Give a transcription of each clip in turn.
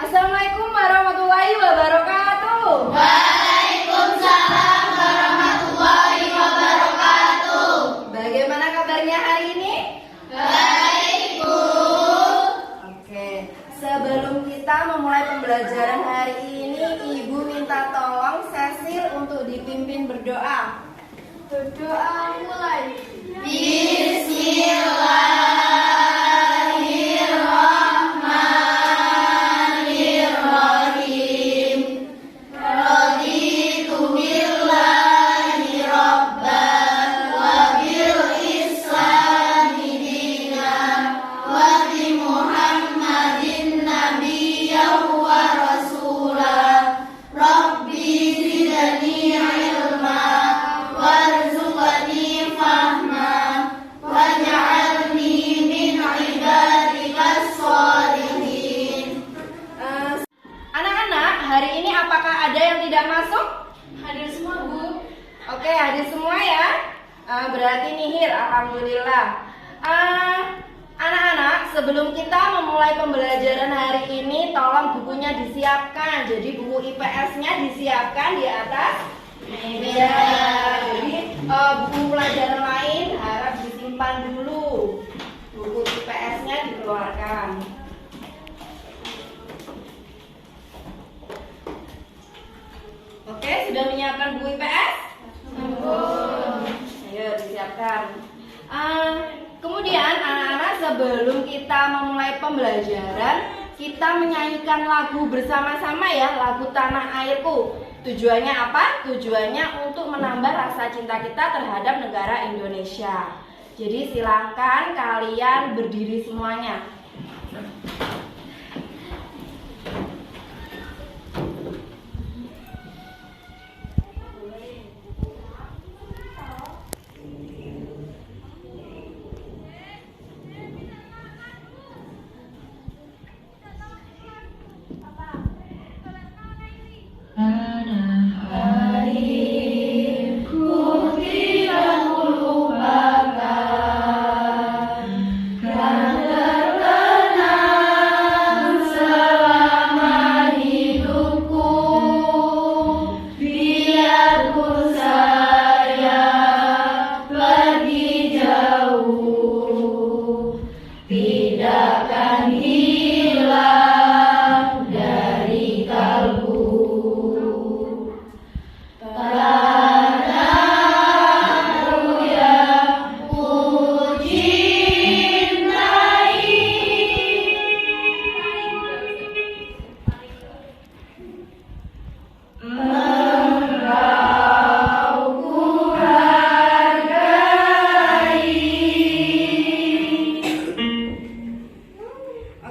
Assalamualaikum warahmatullahi wabarakatuh. Waalaikumsalam warahmatullahi wabarakatuh. Bagaimana kabarnya hari ini? Baik, Bu. Oke, sebelum kita memulai pembelajaran hari ini, Ibu minta tolong Cecil untuk dipimpin berdoa. Berdoa mulai. Bismillahirrahmanirrahim. Raditu billahi rabban wa bil islami dinan wa bi Muhammadin nabiyyan wa rasulah. Rabbi zidni ilma warzuqni fahma waj'alni min ibadikas sholihin. Anak-anak, hari ini apakah ada yang tidak masuk? Hadir semua, Bu. Oke, hadir semua ya. Berarti nihil, alhamdulillah. Anak-anak, sebelum kita memulai pembelajaran hari ini, tolong bukunya disiapkan. Jadi buku IPS-nya disiapkan di atas meja. Jadi buku pelajaran lain harap disimpan dulu. Buku IPS-nya dikeluarkan. Oke, sudah menyiapkan buku IPS? Ayo disiapkan. Kemudian anak-anak, sebelum kita memulai pembelajaran, kita menyanyikan lagu bersama-sama ya, lagu Tanah Airku. Tujuannya apa? Tujuannya untuk menambah rasa cinta kita terhadap negara Indonesia. Jadi silakan kalian berdiri semuanya.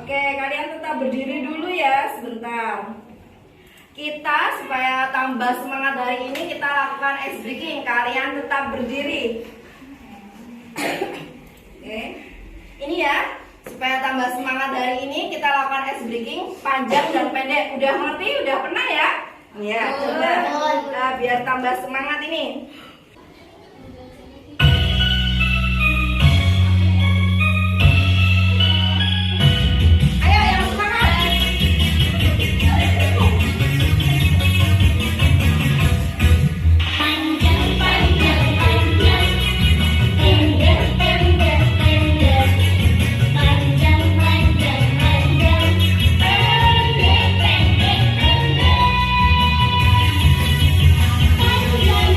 Oke, kalian tetap berdiri dulu ya sebentar. Kita supaya tambah semangat hari ini, kita lakukan ice breaking. Kalian tetap berdiri. Oke, ini ya, supaya tambah semangat hari ini kita lakukan ice breaking panjang dan pendek. Udah ngerti? Udah pernah ya? Ya, coba. Nah, biar tambah semangat ini. Ayo yang semangat. Panjang, panjang, panjang, pendek, pendek, pendek. Panjang, panjang, panjang, pendek, pendek, pendek. Panjang,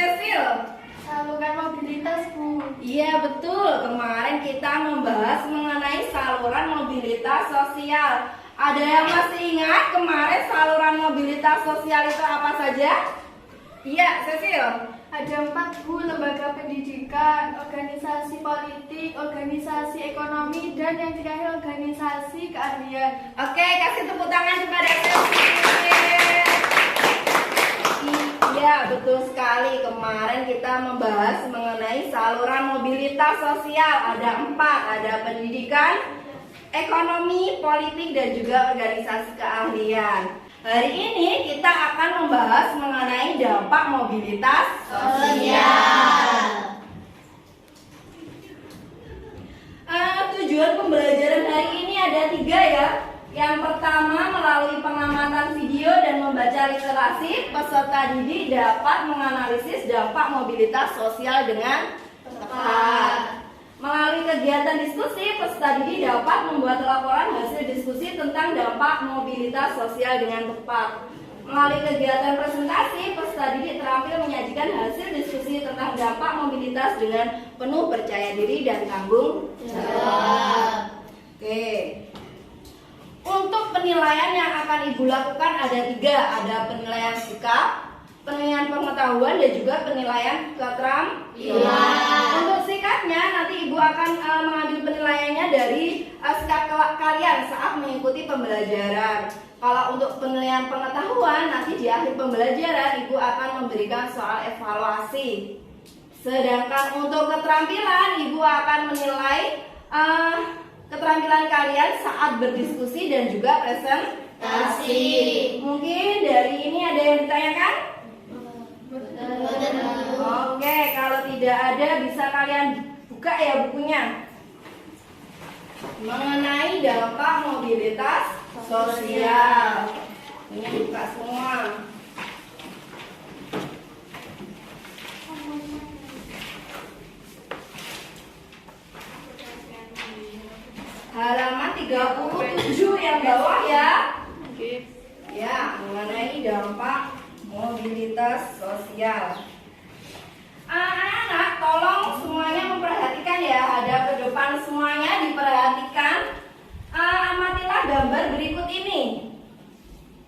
Cecil? Saluran mobilitas, Bu. Iya betul, kemarin kita membahas mengenai saluran mobilitas sosial. Ada yang masih ingat kemarin saluran mobilitas sosial itu apa saja? Iya, Cecil. Ada 4, Bu, lembaga pendidikan, organisasi politik, organisasi ekonomi, dan yang terakhir organisasi keahlian. Oke, kasih tepuk tangan kepada Cecil. Iya, betul sekali. Kemarin kita membahas mengenai saluran mobilitas sosial. Ada 4, ada pendidikan, ekonomi, politik, dan juga organisasi keahlian. Hari ini kita akan membahas mengenai dampak mobilitas sosial. Tujuan pembelajaran hari ini ada 3 ya. Yang pertama, melalui pengamatan video dan membaca literasi, peserta didik dapat menganalisis dampak mobilitas sosial dengan tepat. Melalui kegiatan diskusi, peserta didik dapat membuat laporan hasil diskusi tentang dampak mobilitas sosial dengan tepat. Melalui kegiatan presentasi, peserta didik terampil menyajikan hasil diskusi tentang dampak mobilitas dengan penuh percaya diri dan tanggung jawab. Oke. Untuk penilaian yang akan Ibu lakukan ada 3, ada penilaian sikap, penilaian pengetahuan, dan juga penilaian keterampilan. Untuk sikapnya nanti Ibu akan mengambil penilaiannya dari sikap kalian saat mengikuti pembelajaran. Kalau untuk penilaian pengetahuan nanti di akhir pembelajaran Ibu akan memberikan soal evaluasi. Sedangkan untuk keterampilan Ibu akan menilai keterampilan kalian saat berdiskusi dan juga presentasi. Mungkin dari ini ada yang ditanyakan? Oke, kalau tidak ada bisa kalian buka ya bukunya. Mengenai dampak mobilitas sosial. Ini buka semua. Halaman 37 yang bawah ya. Ya, mengenai dampak mobilitas sosial. Anak-anak, tolong semuanya memperhatikan ya. Hadap ke depan semuanya, diperhatikan. Amatilah gambar berikut ini.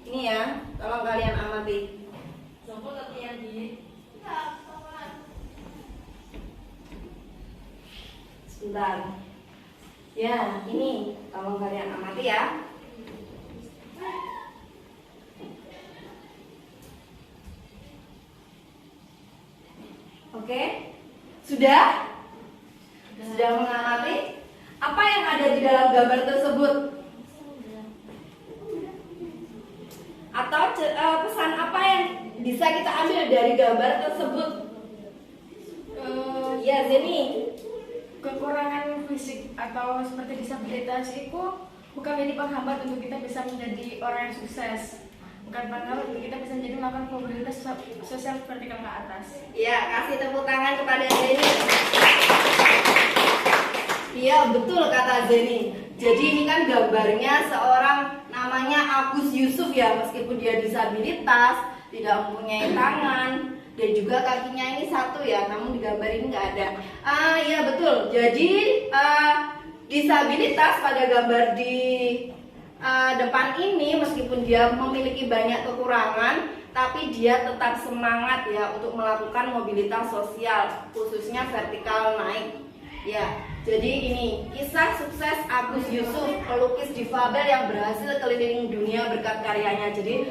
Ini ya, tolong kalian amati. Sebentar. Ya, ini tolong kalian amati ya. Oke, sudah? Sudah mengamati? Apa yang ada di dalam gambar tersebut? Atau pesan apa yang bisa kita ambil dari gambar tersebut? Ya, Zeni. Kekurangan fisik atau seperti disabilitas itu bukan menjadi penghambat untuk kita bisa menjadi orang yang sukses. Bukan penghambat untuk kita bisa menjadi melakukan mobilitas sosial vertikal ke atas. Ya, kasih tepuk tangan kepada Zeni. Iya, betul kata Zeni. Jadi ini kan gambarnya seorang namanya Agus Yusuf ya, meskipun dia disabilitas, tidak mempunyai tangan, dan juga kakinya ini 1 ya, namun di gambar ini nggak ada. Iya betul. Jadi disabilitas pada gambar di depan ini, meskipun dia memiliki banyak kekurangan, tapi dia tetap semangat ya untuk melakukan mobilitas sosial, khususnya vertikal naik. Ya, jadi ini kisah sukses Agus Yusuf, pelukis difabel yang berhasil keliling dunia berkat karyanya. Jadi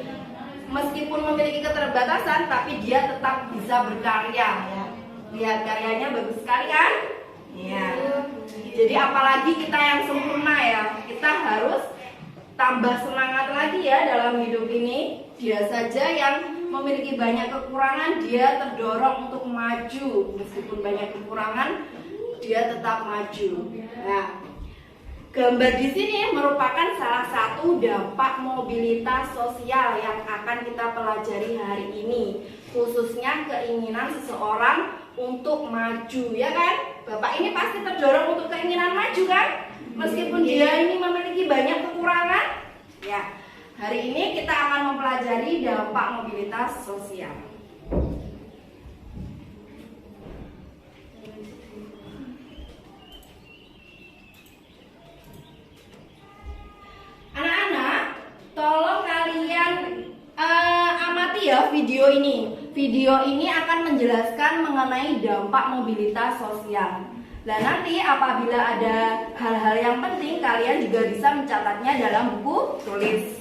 meskipun memiliki keterbatasan, tapi dia tetap bisa berkarya ya. Lihat karyanya bagus sekali kan? Ya. Jadi apalagi kita yang sempurna ya, kita harus tambah semangat lagi ya dalam hidup ini. Dia saja yang memiliki banyak kekurangan, dia terdorong untuk maju. Meskipun banyak kekurangan, dia tetap maju. Nah, gambar di sini merupakan salah satu dampak mobilitas sosial yang akan kita pelajari hari ini, khususnya keinginan seseorang untuk maju, ya kan? Bapak ini pasti terdorong untuk keinginan maju kan? Meskipun dia ini memiliki banyak kekurangan. Ya, hari ini kita akan mempelajari dampak mobilitas sosial. video ini. Video ini akan menjelaskan mengenai dampak mobilitas sosial. Nah, nanti apabila ada hal-hal yang penting, kalian juga bisa mencatatnya dalam buku tulis.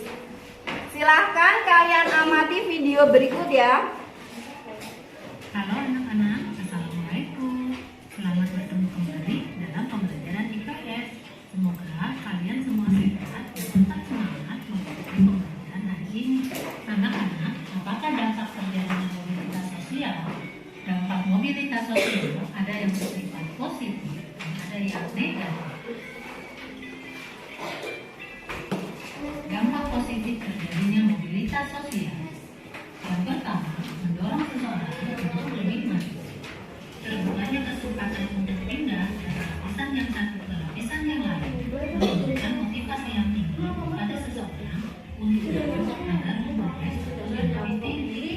Silahkan kalian amati video berikut ya. Halo anak-anak, Assalamualaikum. Selamat bertemu kembali dalam pembelajaran IPS. Semoga kalian semua sehat dan tetap semangat mengikuti pembelajaran hari ini. Anak-anak, apakah dampak terjadinya mobilitas sosial? Dampak mobilitas sosial ada yang bersifat positif dan ada yang negatif. Dampak positif terjadinya mobilitas sosial. Yang pertama, mendorong seseorang untuk lebih maju. Terbukanya kesempatan untuk pindah dari lapisan yang satu ke lapisan yang lain menunjukkan motivasi yang tinggi pada seseorang untuk agar memperoleh status yang lebih tinggi.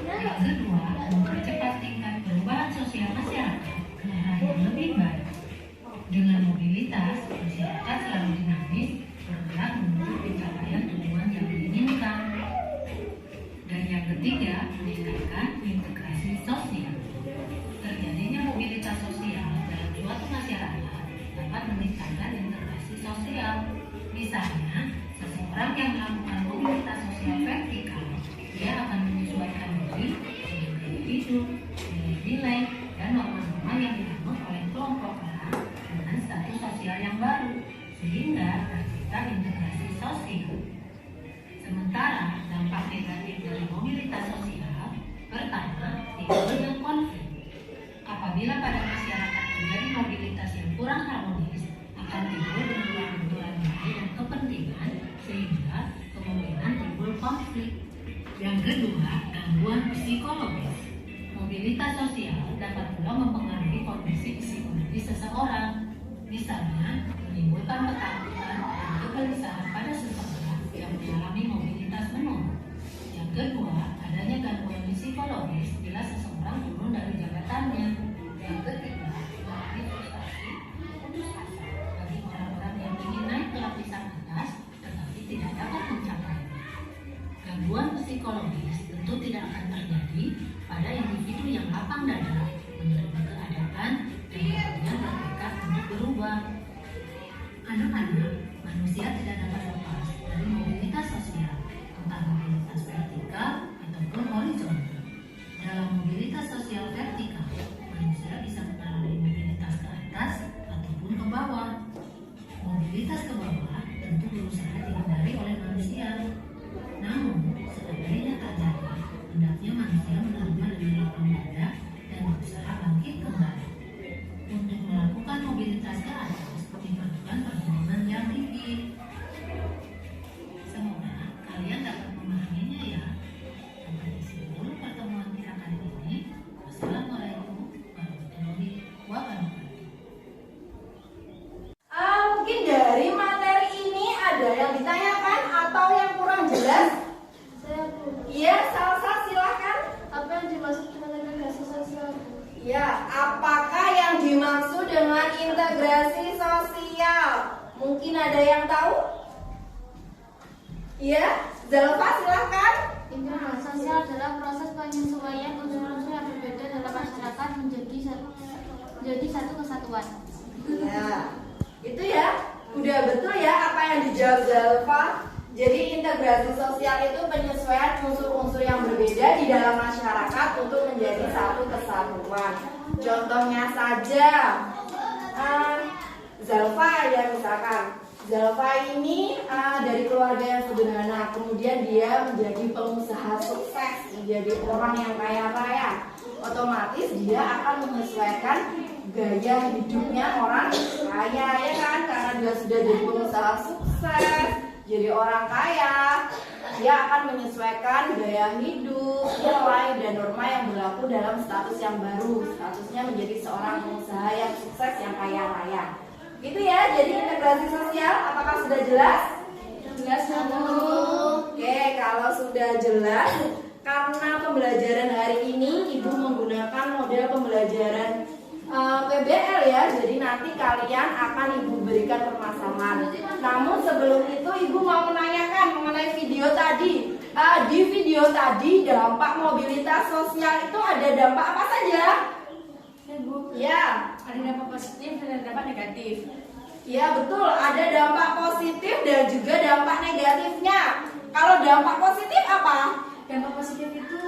Yang kedua, mempercepat tingkat perubahan sosial masyarakat ke arah yang lebih baik. Dengan mobilitas, masyarakat selalu dinamis bergerak menuju pencapaian tujuan yang diinginkan. Dan yang ketiga, meningkatkan integrasi sosial. Terjadinya mobilitas sosial dalam suatu masyarakat dapat meningkatkan integrasi sosial. Misalnya, seseorang yang melakukan mobilitas sosial vertikal, dia akan menyesuaikan diri dengan gaya hidup, nilai-nilai, dan norma-norma yang dianut oleh kelompok orang dengan status sosial yang baru, sehingga tercipta integrasi sosial. Sementara dampak negatif dari mobilitas sosial, pertama, timbulnya konflik. Apabila pada masyarakat terjadi mobilitas yang kurang harmonis, akan timbul benturan-benturan nilai dan kepentingan, sehingga kemungkinan timbul konflik. Yang kedua, gangguan psikologis. Mobilitas sosial dapat pula mempengaruhi kondisi psikologis seseorang. Misalnya, menimbulkan ketakutan dan kegelisahan pada seseorang yang mengalami mobilitas menurun. Yang kedua, adanya gangguan psikologis bila seseorang turun dari jabatannya. Yang ketiga, mengalami frustasi, putus asa bagi orang-orang yang ingin naik ke lapisan atas tetapi tidak dapat mencapainya. Gangguan psikologis tentu tidak akan terjadi pada individu yang lapang dada, menerima keadaan, dan kemudian bertekad untuk berubah. Anak-anak, manusia tidak dapat lepas dari mobilitas sosial, entah mobilitas vertikal ataupun horizontal. Dalam mobilitas sosial vertikal, manusia bisa mengalami mobilitas ke atas ataupun ke bawah. Mobilitas ke bawah tentu berusaha dihindari oleh manusia. Namun, seandainya terjadi, hendaknya manusia menerima dengan lapang dada dan berusaha bangkit kembali. Untuk melakukan mobilitas ke atas, diperlukan perjuangan yang tinggi. Semoga kalian dapat memahaminya ya. Sampai di sini dulu pertemuan kita kali ini. Wassalamualaikum warahmatullahi wabarakatuh. Mungkin dari materi ini ada yang ditanyakan atau yang kurang jelas? Iya, Salsa silahkan. Apa yang dimaksud dengan integrasi sosial? Ya, apakah yang dimaksud dengan integrasi sosial? Mungkin ada yang tahu? Iya, Zalfa silahkan. Integrasi sosial adalah proses penyesuaian unsur-unsur yang berbeda dalam masyarakat menjadi satu kesatuan. Ya, itu ya. Udah betul ya apa yang dijawab Zalfa. Jadi integrasi sosial itu penyesuaian unsur-unsur yang berbeda di dalam masyarakat untuk menjadi satu kesatuan. Contohnya saja, Zalfa ya misalkan. Zalfa ini dari keluarga yang sederhana, kemudian dia menjadi pengusaha sukses, menjadi orang yang kaya raya. Otomatis dia akan menyesuaikan gaya hidupnya orang kaya, ya kan? Karena dia sudah jadi pengusaha sukses, jadi orang kaya, dia akan menyesuaikan gaya hidup, nilai, dan norma yang berlaku dalam status yang baru. Statusnya menjadi seorang pengusaha yang sukses, yang kaya raya. Gitu ya, jadi integrasi sosial, apakah sudah jelas? Jelas, Oke, kalau sudah jelas, karena pembelajaran hari ini Ibu menggunakan model pembelajaran PBL ya, jadi nanti kalian akan Ibu berikan permasalahan. Namun sebelum itu Ibu mau menanyakan mengenai video tadi. Di video tadi dampak mobilitas sosial itu ada dampak apa saja? Ya, Bu. Ya, Ada dampak positif dan ada dampak negatif. ya betul, ada dampak positif dan juga dampak negatifnya. Kalau dampak positif apa? Dampak positif itu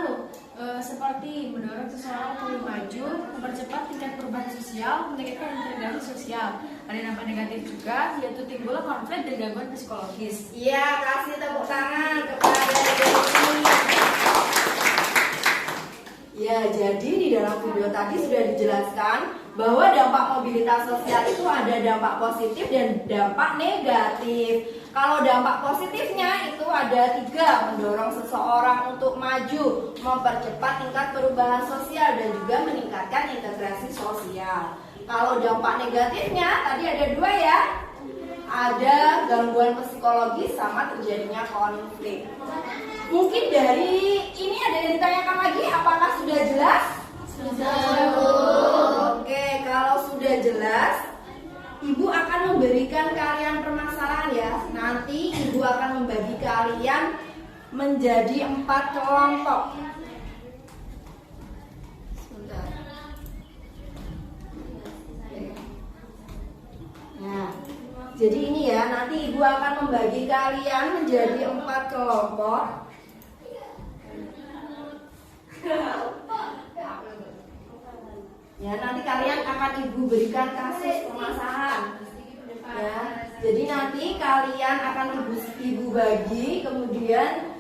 seperti mendorong seseorang untuk maju, mempercepat tingkat perubahan sosial, meningkatkan integrasi sosial. Ada dampak negatif juga, yaitu timbul konflik dan gangguan psikologis. Iya, kasih tepuk tangan kepada Desi. Ya, jadi di dalam video tadi sudah dijelaskan bahwa dampak mobilitas sosial itu ada dampak positif dan dampak negatif. Kalau dampak positifnya itu ada 3, mendorong seseorang untuk maju, mempercepat tingkat perubahan sosial dan juga meningkatkan integrasi sosial. Kalau dampak negatifnya tadi ada 2 ya, ada gangguan psikologis sama terjadinya konflik. Mungkin dari ini ada yang ditanyakan lagi, apakah sudah jelas? Oke, kalau sudah jelas, Ibu akan memberikan kalian permasalahan ya. Nanti Ibu akan membagi kalian menjadi 4 kelompok. Sebentar. Nah, jadi ini ya, nanti Ibu akan membagi kalian menjadi 4 kelompok. Ya, nanti kalian akan Ibu berikan kasus permasalahan. Ya, jadi nanti kalian akan Ibu bagi, kemudian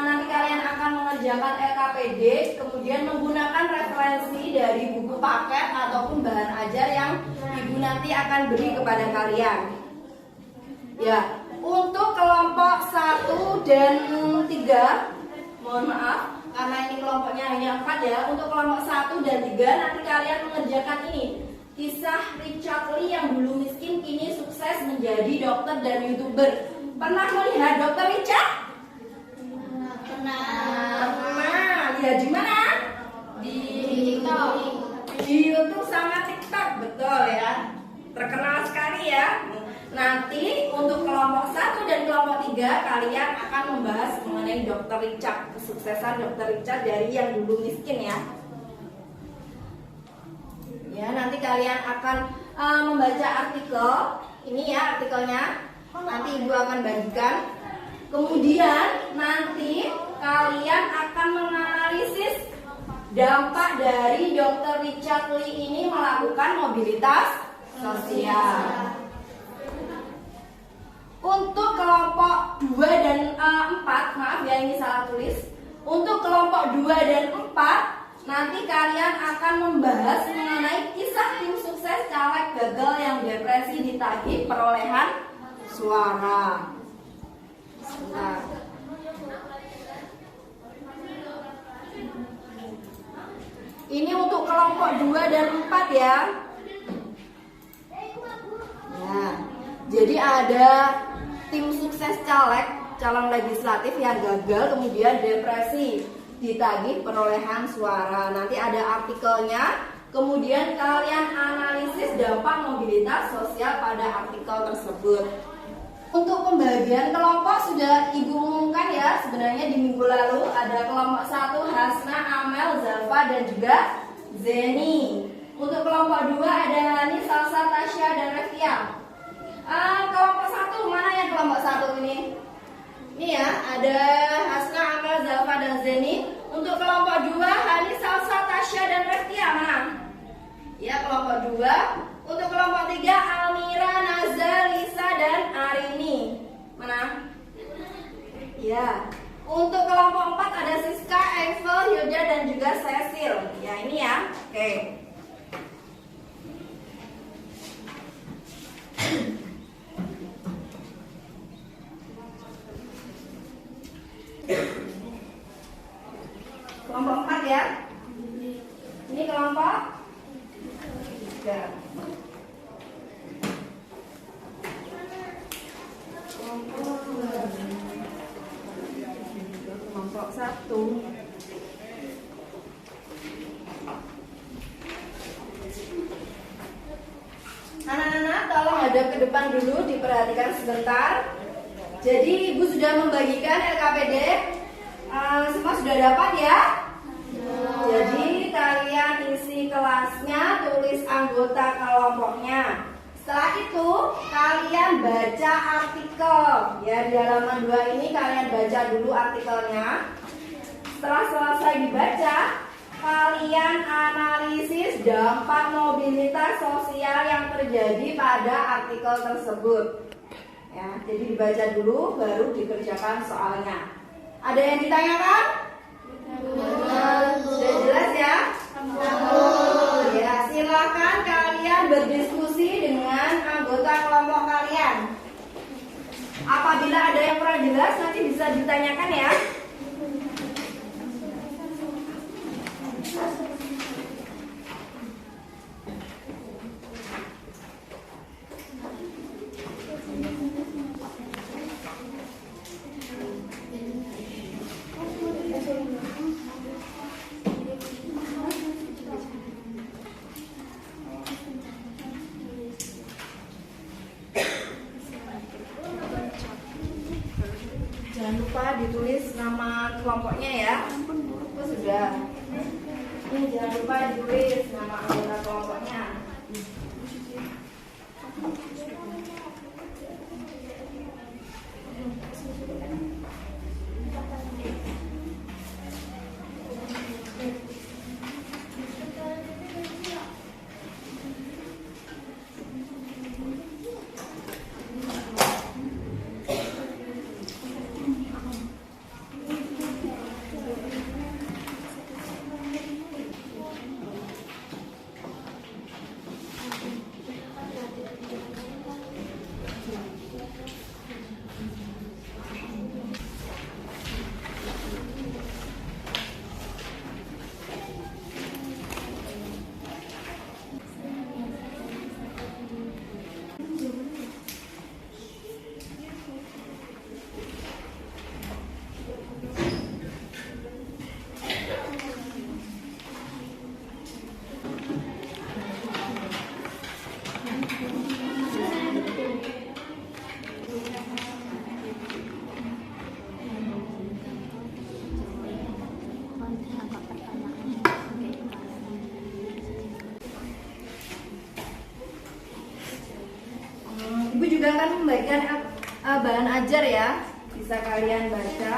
nanti kalian akan mengerjakan LKPD, kemudian menggunakan referensi dari buku paket ataupun bahan ajar yang Ibu nanti akan beri kepada kalian. Ya, untuk kelompok 1 dan 3, mohon maaf karena ini kelompoknya hanya 4 ya. Untuk kelompok 1 dan 3 nanti kalian mengerjakan ini, kisah Richard Lee yang dulu miskin kini sukses menjadi dokter dan YouTuber. Pernah melihat Dokter Richard? Pernah. Lihat di mana? Di TikTok. Di YouTube sama TikTok, betul ya. Terkenal sekali ya. Nanti untuk kelompok 1 dan kelompok 3 kalian akan membahas mengenai Dokter Richard, kesuksesan Dokter Richard dari yang dulu miskin ya. Ya, nanti kalian akan membaca artikel. Ini ya artikelnya. Nanti Ibu akan bagikan. Kemudian nanti kalian akan menganalisis dampak dari Dokter Richard Lee ini melakukan mobilitas sosial. Untuk kelompok 2 dan 4, maaf ya ini salah tulis. Untuk kelompok 2 dan 4, nanti kalian akan membahas mengenai kisah tim sukses caleg gagal yang depresi ditagih perolehan suara. Sebentar. Ini untuk kelompok 2 dan 4 ya. Nah, jadi ada tim sukses caleg, calon legislatif yang gagal kemudian depresi ditagih perolehan suara. Nanti ada artikelnya. Kemudian kalian analisis dampak mobilitas sosial pada artikel tersebut. Untuk pembagian kelompok sudah Ibu umumkan ya. Sebenarnya di minggu lalu ada kelompok 1 Hasna, Amel, Zalfa dan juga Zeni. Untuk kelompok 2 ada Hani, Salsa, Tasya dan Revia. Kelompok 1 mana yang kelompok 1 ini? Ini ya, ada Hasna, Amel, Zalfa dan Zeni. Untuk kelompok 2 Hani, Salsa, Tasya dan Revia mana? Ya, kelompok 2. Untuk kelompok 3 Almira, Nazar, Lisa dan Arini. Mana? Ya. Untuk kelompok 4 ada Siska, Eiffel, Hilda dan juga Cecil. Ya, ini ya. Oke. Kelompok 4 ya. Ini kelompok 3. Kelompok 1. Anak-anak tolong hadap ke depan dulu, diperhatikan sebentar. Jadi Ibu sudah membagikan LKPD. Semua sudah dapat ya? Jadi kalian isi kelasnya, tulis anggota kelompoknya. Setelah itu kalian baca artikel. Ya, di halaman 2 ini kalian baca dulu artikelnya. Setelah selesai dibaca, kalian analisis dampak mobilitas sosial yang terjadi pada artikel tersebut. Ya, jadi dibaca dulu baru dikerjakan soalnya. Ada yang ditanyakan? Sudah jelas ya? Ya, silakan kalian berdiskusi dengan anggota kelompok kalian. Apabila ada yang kurang jelas nanti bisa ditanyakan ya. Jangan lupa ditulis nama kelompoknya ya. Oh, sudah. Ini jangan lupa ditulis nama anggota kelompoknya. Ibu juga akan membagikan bahan ajar ya, bisa kalian baca.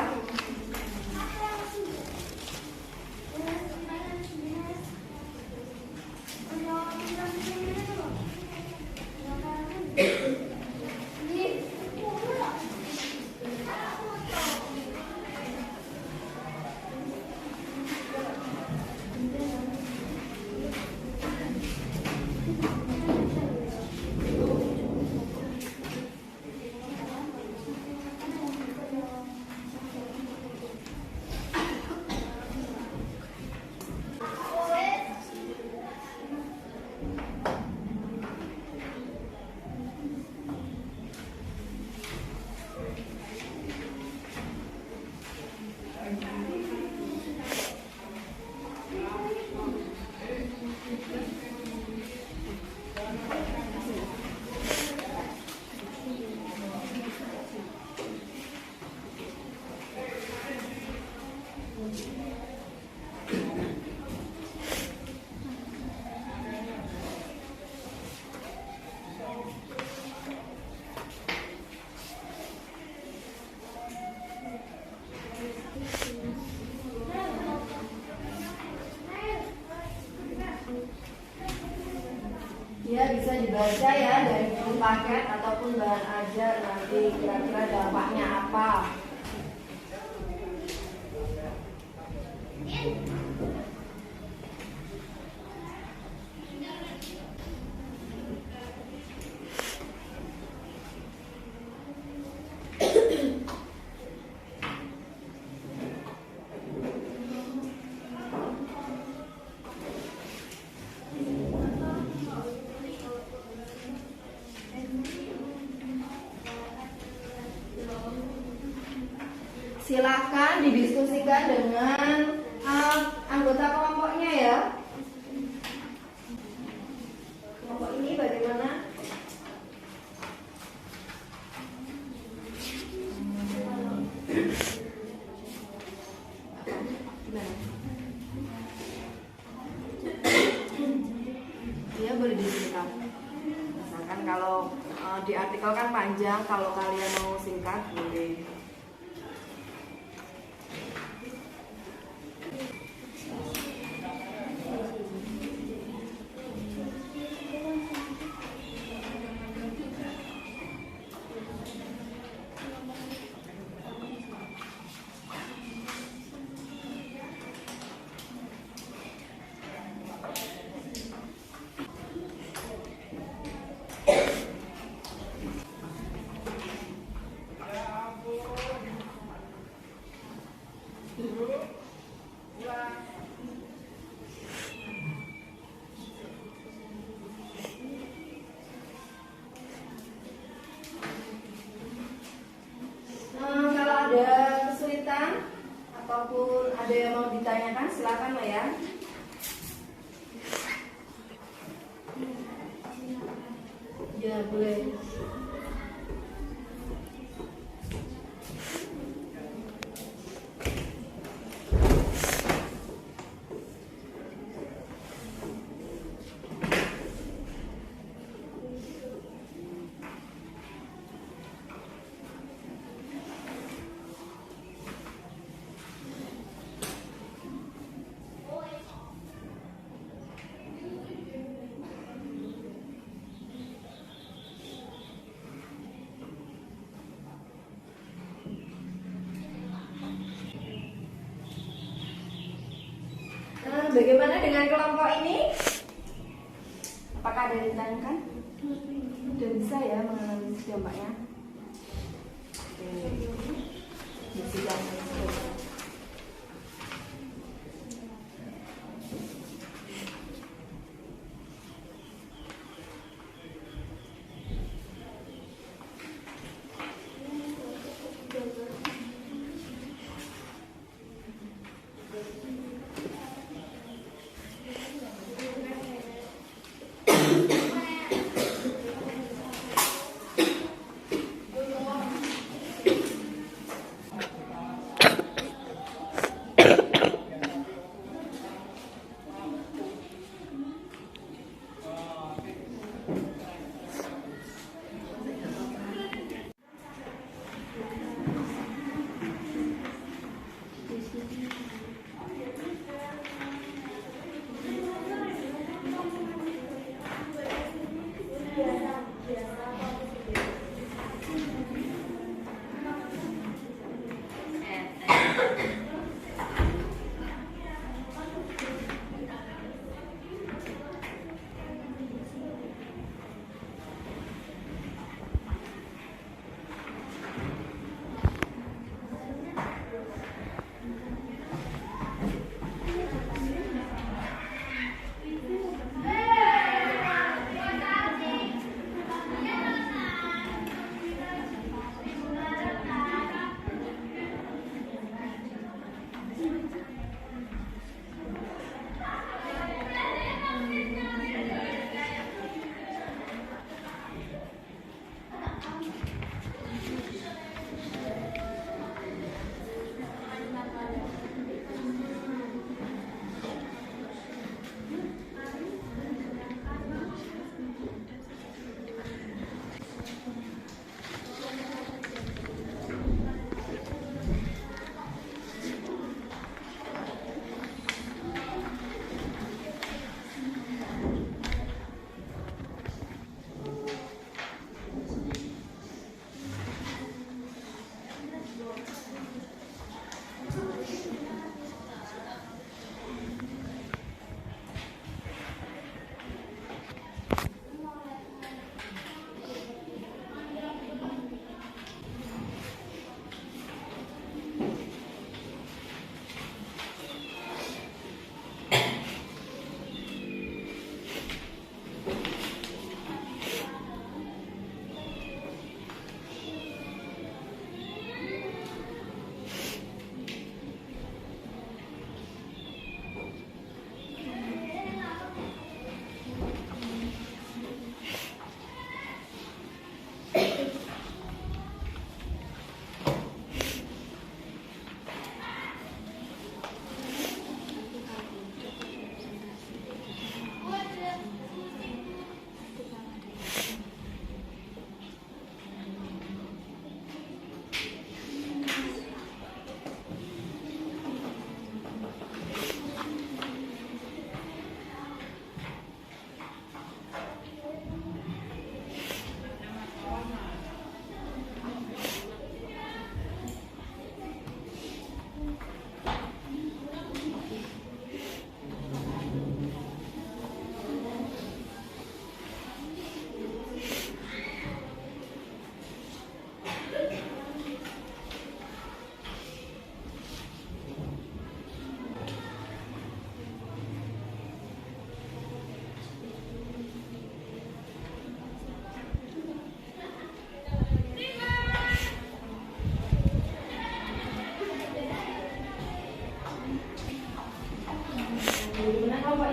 Ya, bisa dibaca ya dari buku paket ataupun bahan ajar nanti kira-kira dampaknya apa. Silakan didiskusikan dengan anggota kelompoknya ya. Kelompok ini bagaimana? Di artikel kan panjang, kalau kalian mau singkat boleh. Kalau ada kesulitan ataupun ada yang mau ditanyakan, silakan lah ya. Ya boleh. Bagaimana dengan kelompok ini? Apakah ada yang ditanyakan? Sudah bisa ya menganalisis dampaknya? Oke. Bisa.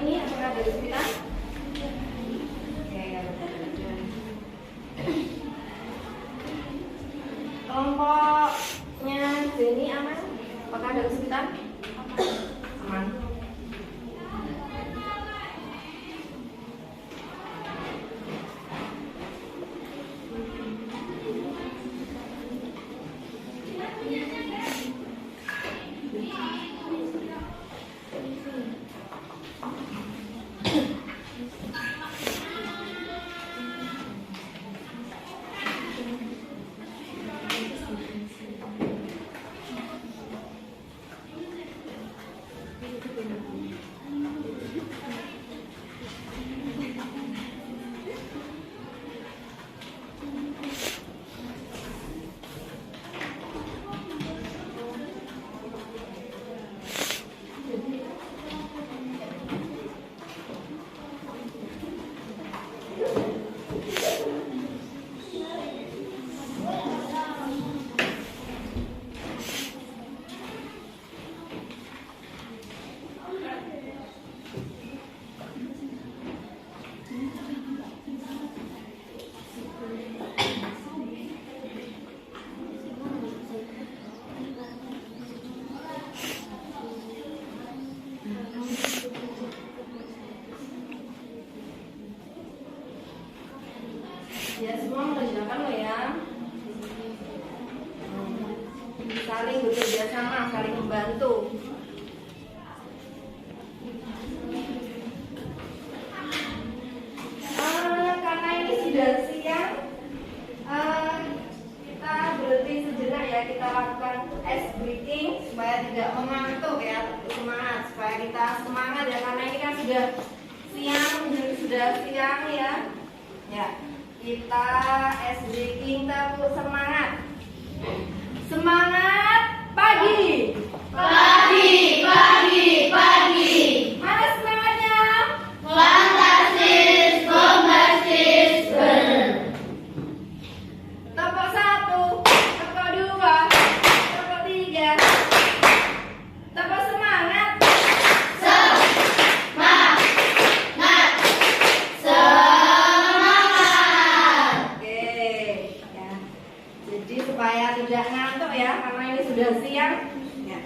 ini apakah ada kesulitan? Oke, kelompoknya Jenny aman? Apakah ada kesulitan? Aman. Ya, semua mengerjakan lo ya. Saling bekerja sama, saling membantu. Karena ini sudah siang, kita berhenti sejenak ya. Kita lakukan ice breathing supaya tidak mengantuk ya, semangat supaya kita semangat ya. Karena ini kan sudah siang ya. Ya. Kita ice breaking terus semangat. Semangat pagi. Pagi, pagi, pagi. Mana semangatnya? Fantastis, bombastis, Tepuk 1, tepuk 2, tepuk 3. Tepuk semangat. semangat, semangat. Oke, ya. Jadi supaya tidak ngantuk ya, karena ini sudah siang. Ya.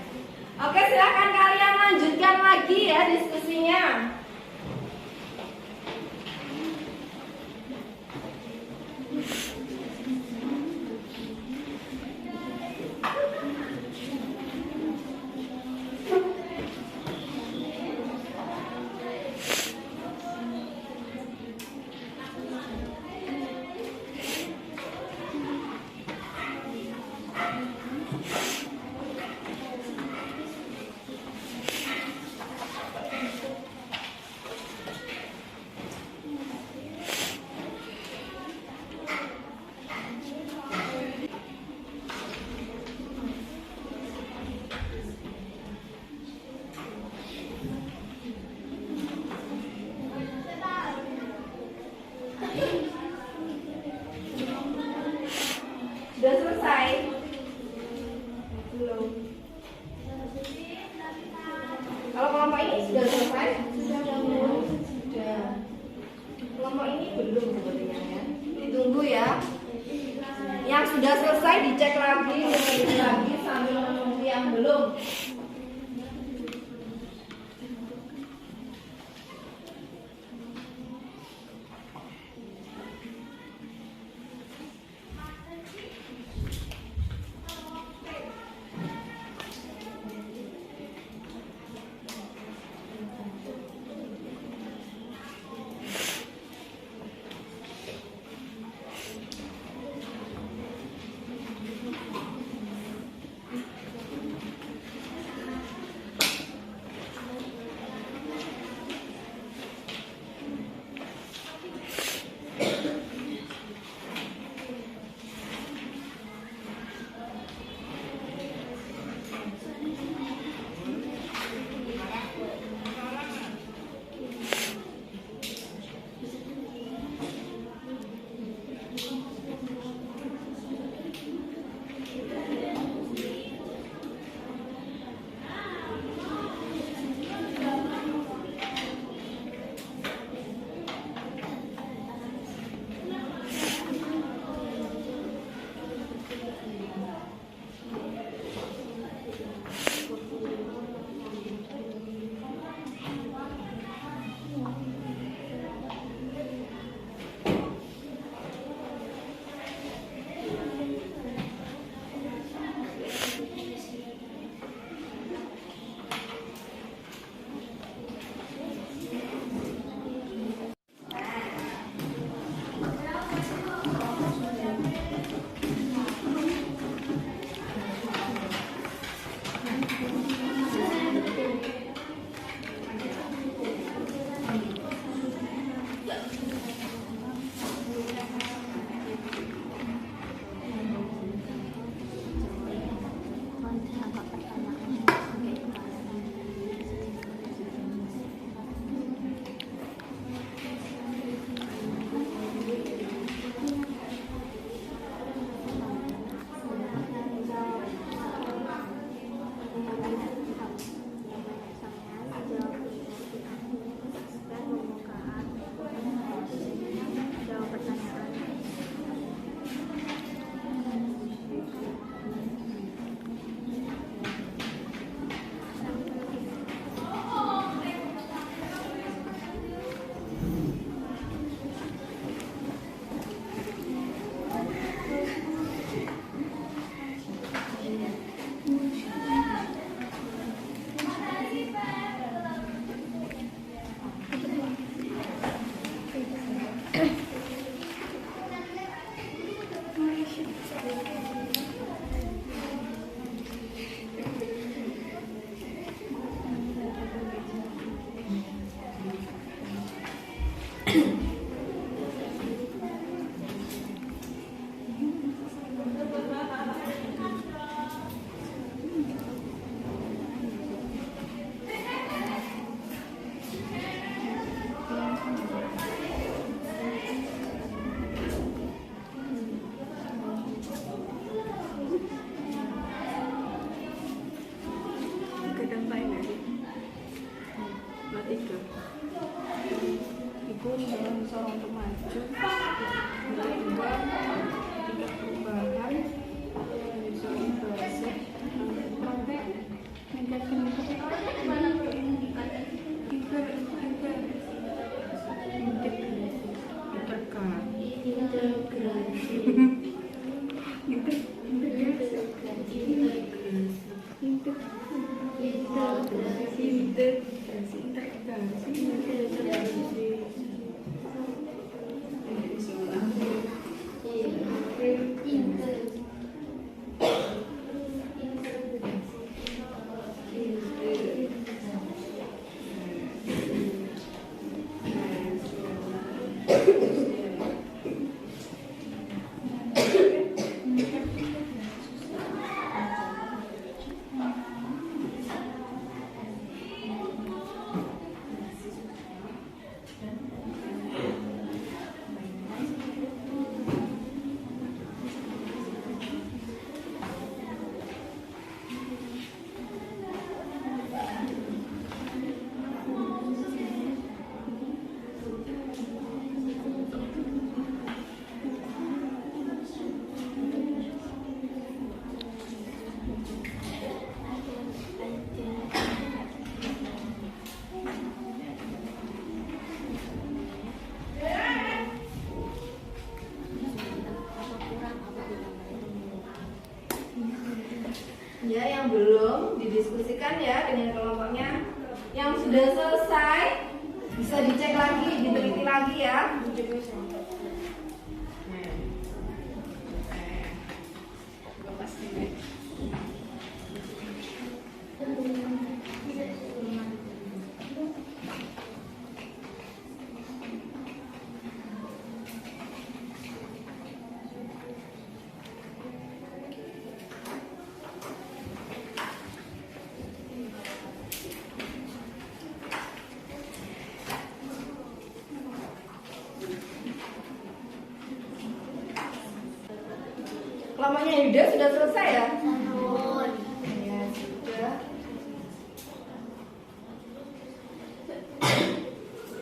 Oke, silakan kalian lanjutkan lagi ya diskusinya. Sudah selesai? Belum. Kalau kelompok ini sudah selesai? Sudah. Kelompok ini belum sepertinya ya. Ditunggu ya. Yang sudah selesai dicek lagi sambil menunggu yang belum. tiga. Ibu mendorong seseorang untuk maju. Yang kedua, tingkat perubahan. Seseorang belajar. Sampai meningkatkan Ya, yang belum didiskusikan ya dengan kelompoknya. Yang sudah selesai bisa dicek lagi, diteliti lagi ya. Kelompoknya Yuda sudah selesai ya? Ya, sudah.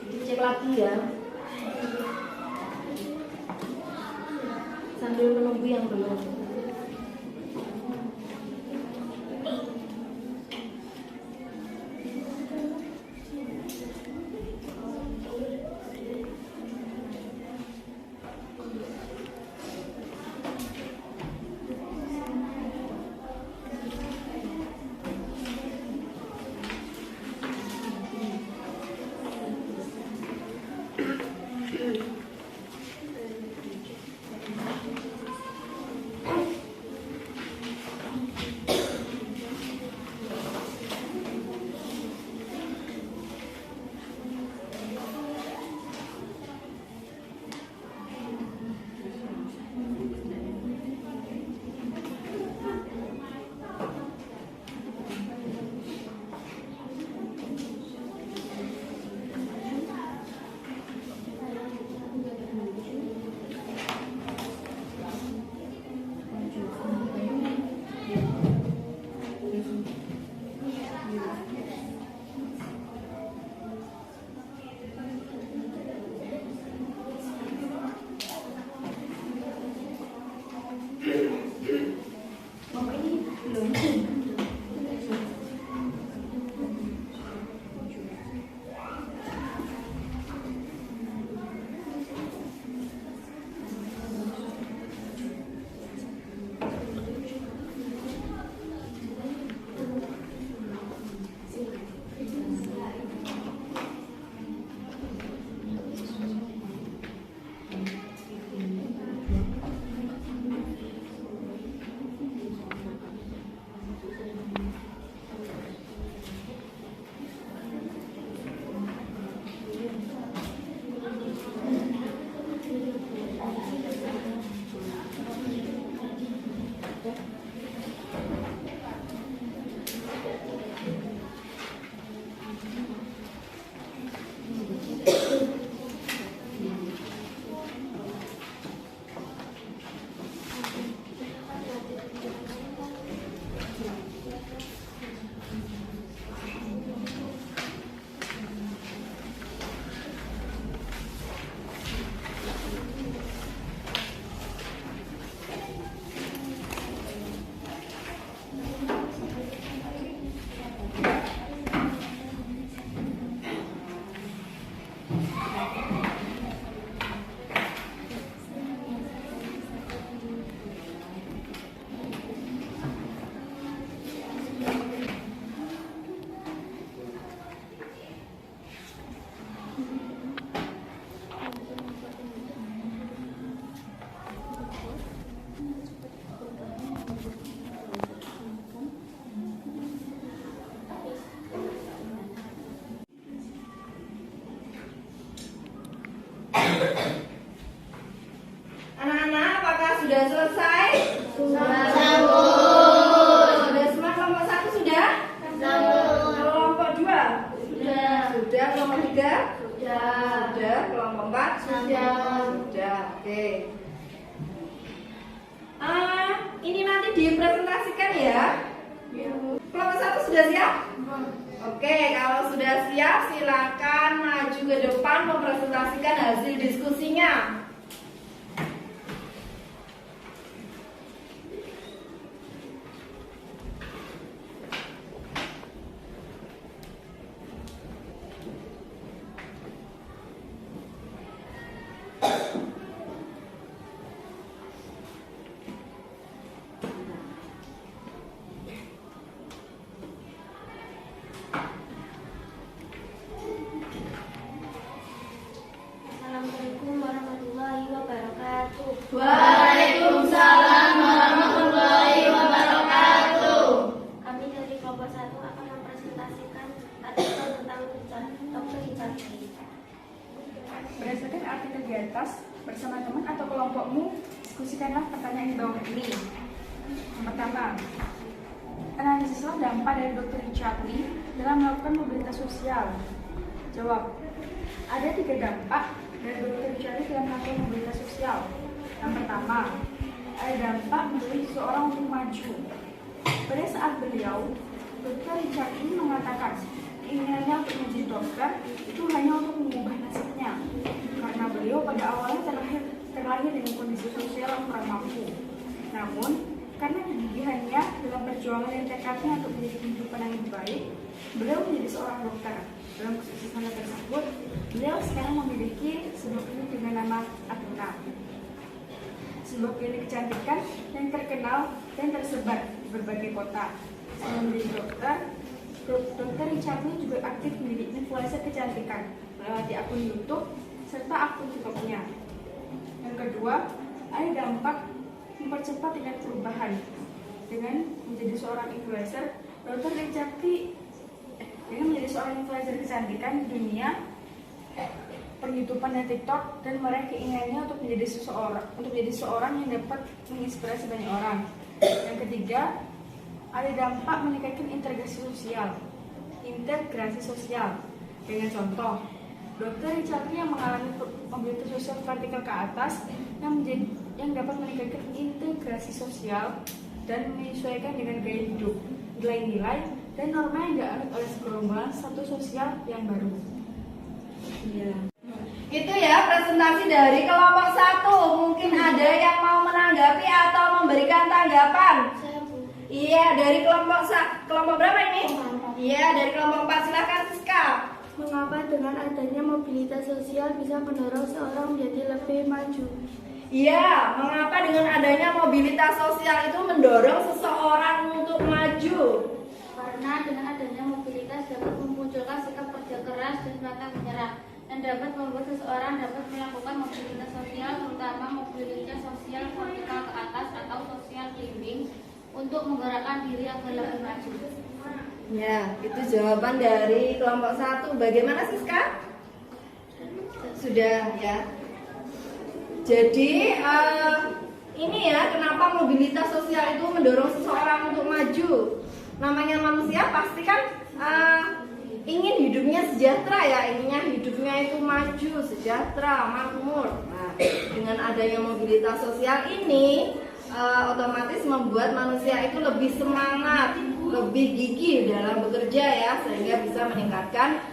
Dicek lagi ya. Sambil menunggu yang belum. 3? Sudah. Sudah. Kelompok 4? Sudah. Sudah. Oke. Ini nanti dipresentasikan ya. Kelompok 1 sudah siap? Oke, kalau sudah siap silakan maju ke depan mempresentasikan hasil diskusinya. Assalamualaikum warahmatullahi wabarakatuh. Waalaikumsalam warahmatullahi wabarakatuh. Kami dari kelompok 1 akan mempresentasikan artikel tentang Dr. Richard Lee. Berdasarkan artikel di atas, bersama teman atau kelompokmu, diskusikanlah pertanyaan di bawah ini. Yang pertama, analisislah dampak dari Dr. Richard Lee dalam melakukan mobilitas sosial. Jawab, ada 3 dampak dari Dr. Richard Lee dalam melakukan mobilitas sosial. Yang pertama, ada dampak menjadi seseorang untuk maju. Pada saat beliau, Dr. Richard Lee mengatakan keinginannya untuk menjadi dokter itu hanya untuk mengubah nasibnya, karena beliau pada awalnya terlahir dengan kondisi sosial yang kurang mampu. Namun, karena kegigihannya dalam perjuangan dan tekadnya untuk menjadi kehidupan yang lebih baik, beliau menjadi seorang dokter. Dalam kesuksesannya tersebut, beliau sekarang memiliki sebuah klinik dengan nama Atuna, sebuah klinik kecantikan yang terkenal dan tersebar di berbagai kota. Selain menjadi dokter, Dr. Richard Lee juga aktif menjadi influencer kecantikan melalui akun YouTube serta akun TikTok-nya. Yang kedua, ada dampak mempercepat tingkat perubahan. Dengan menjadi seorang influencer, Dr. Richard Lee dengan menjadi seorang influencer kecantikan di dunia per-YouTubean dan TikTok dan meraih keinginannya untuk menjadi seorang yang dapat menginspirasi banyak orang. Yang ketiga, ada dampak meningkatkan integrasi sosial. Dengan contoh, Dr. Richard Lee yang mengalami mobilitas sosial vertikal ke atas yang dapat meningkatkan integrasi sosial dan menyesuaikan dengan gaya hidup, nilai-nilai dan norma yang dianut oleh segerombolan status sosial yang baru. Iya. Itu ya presentasi dari kelompok 1. Mungkin ada yang mau menanggapi atau memberikan tanggapan. Iya, dari kelompok berapa ini? Iya, dari kelompok 4. Silakan Siska. Mengapa dengan adanya mobilitas sosial bisa mendorong seorang menjadi lebih maju? Iya, mengapa dengan adanya mobilitas sosial itu mendorong seseorang untuk maju? Karena dengan adanya mobilitas dapat memunculkan sikap kerja keras dan pantang menyerah, dan dapat membuat seseorang dapat melakukan mobilitas sosial, terutama mobilitas sosial vertikal ke atas atau social climbing, untuk menggerakkan diri agar lebih maju. Ya, itu jawaban dari kelompok 1. Bagaimana Siska? Sudah ya. Jadi ini ya kenapa mobilitas sosial itu mendorong seseorang untuk maju. Namanya manusia pasti kan ingin hidupnya sejahtera ya, inginnya hidupnya itu maju, sejahtera, makmur. Nah, dengan adanya mobilitas sosial ini otomatis membuat manusia itu lebih semangat, lebih gigih dalam bekerja ya, sehingga bisa meningkatkan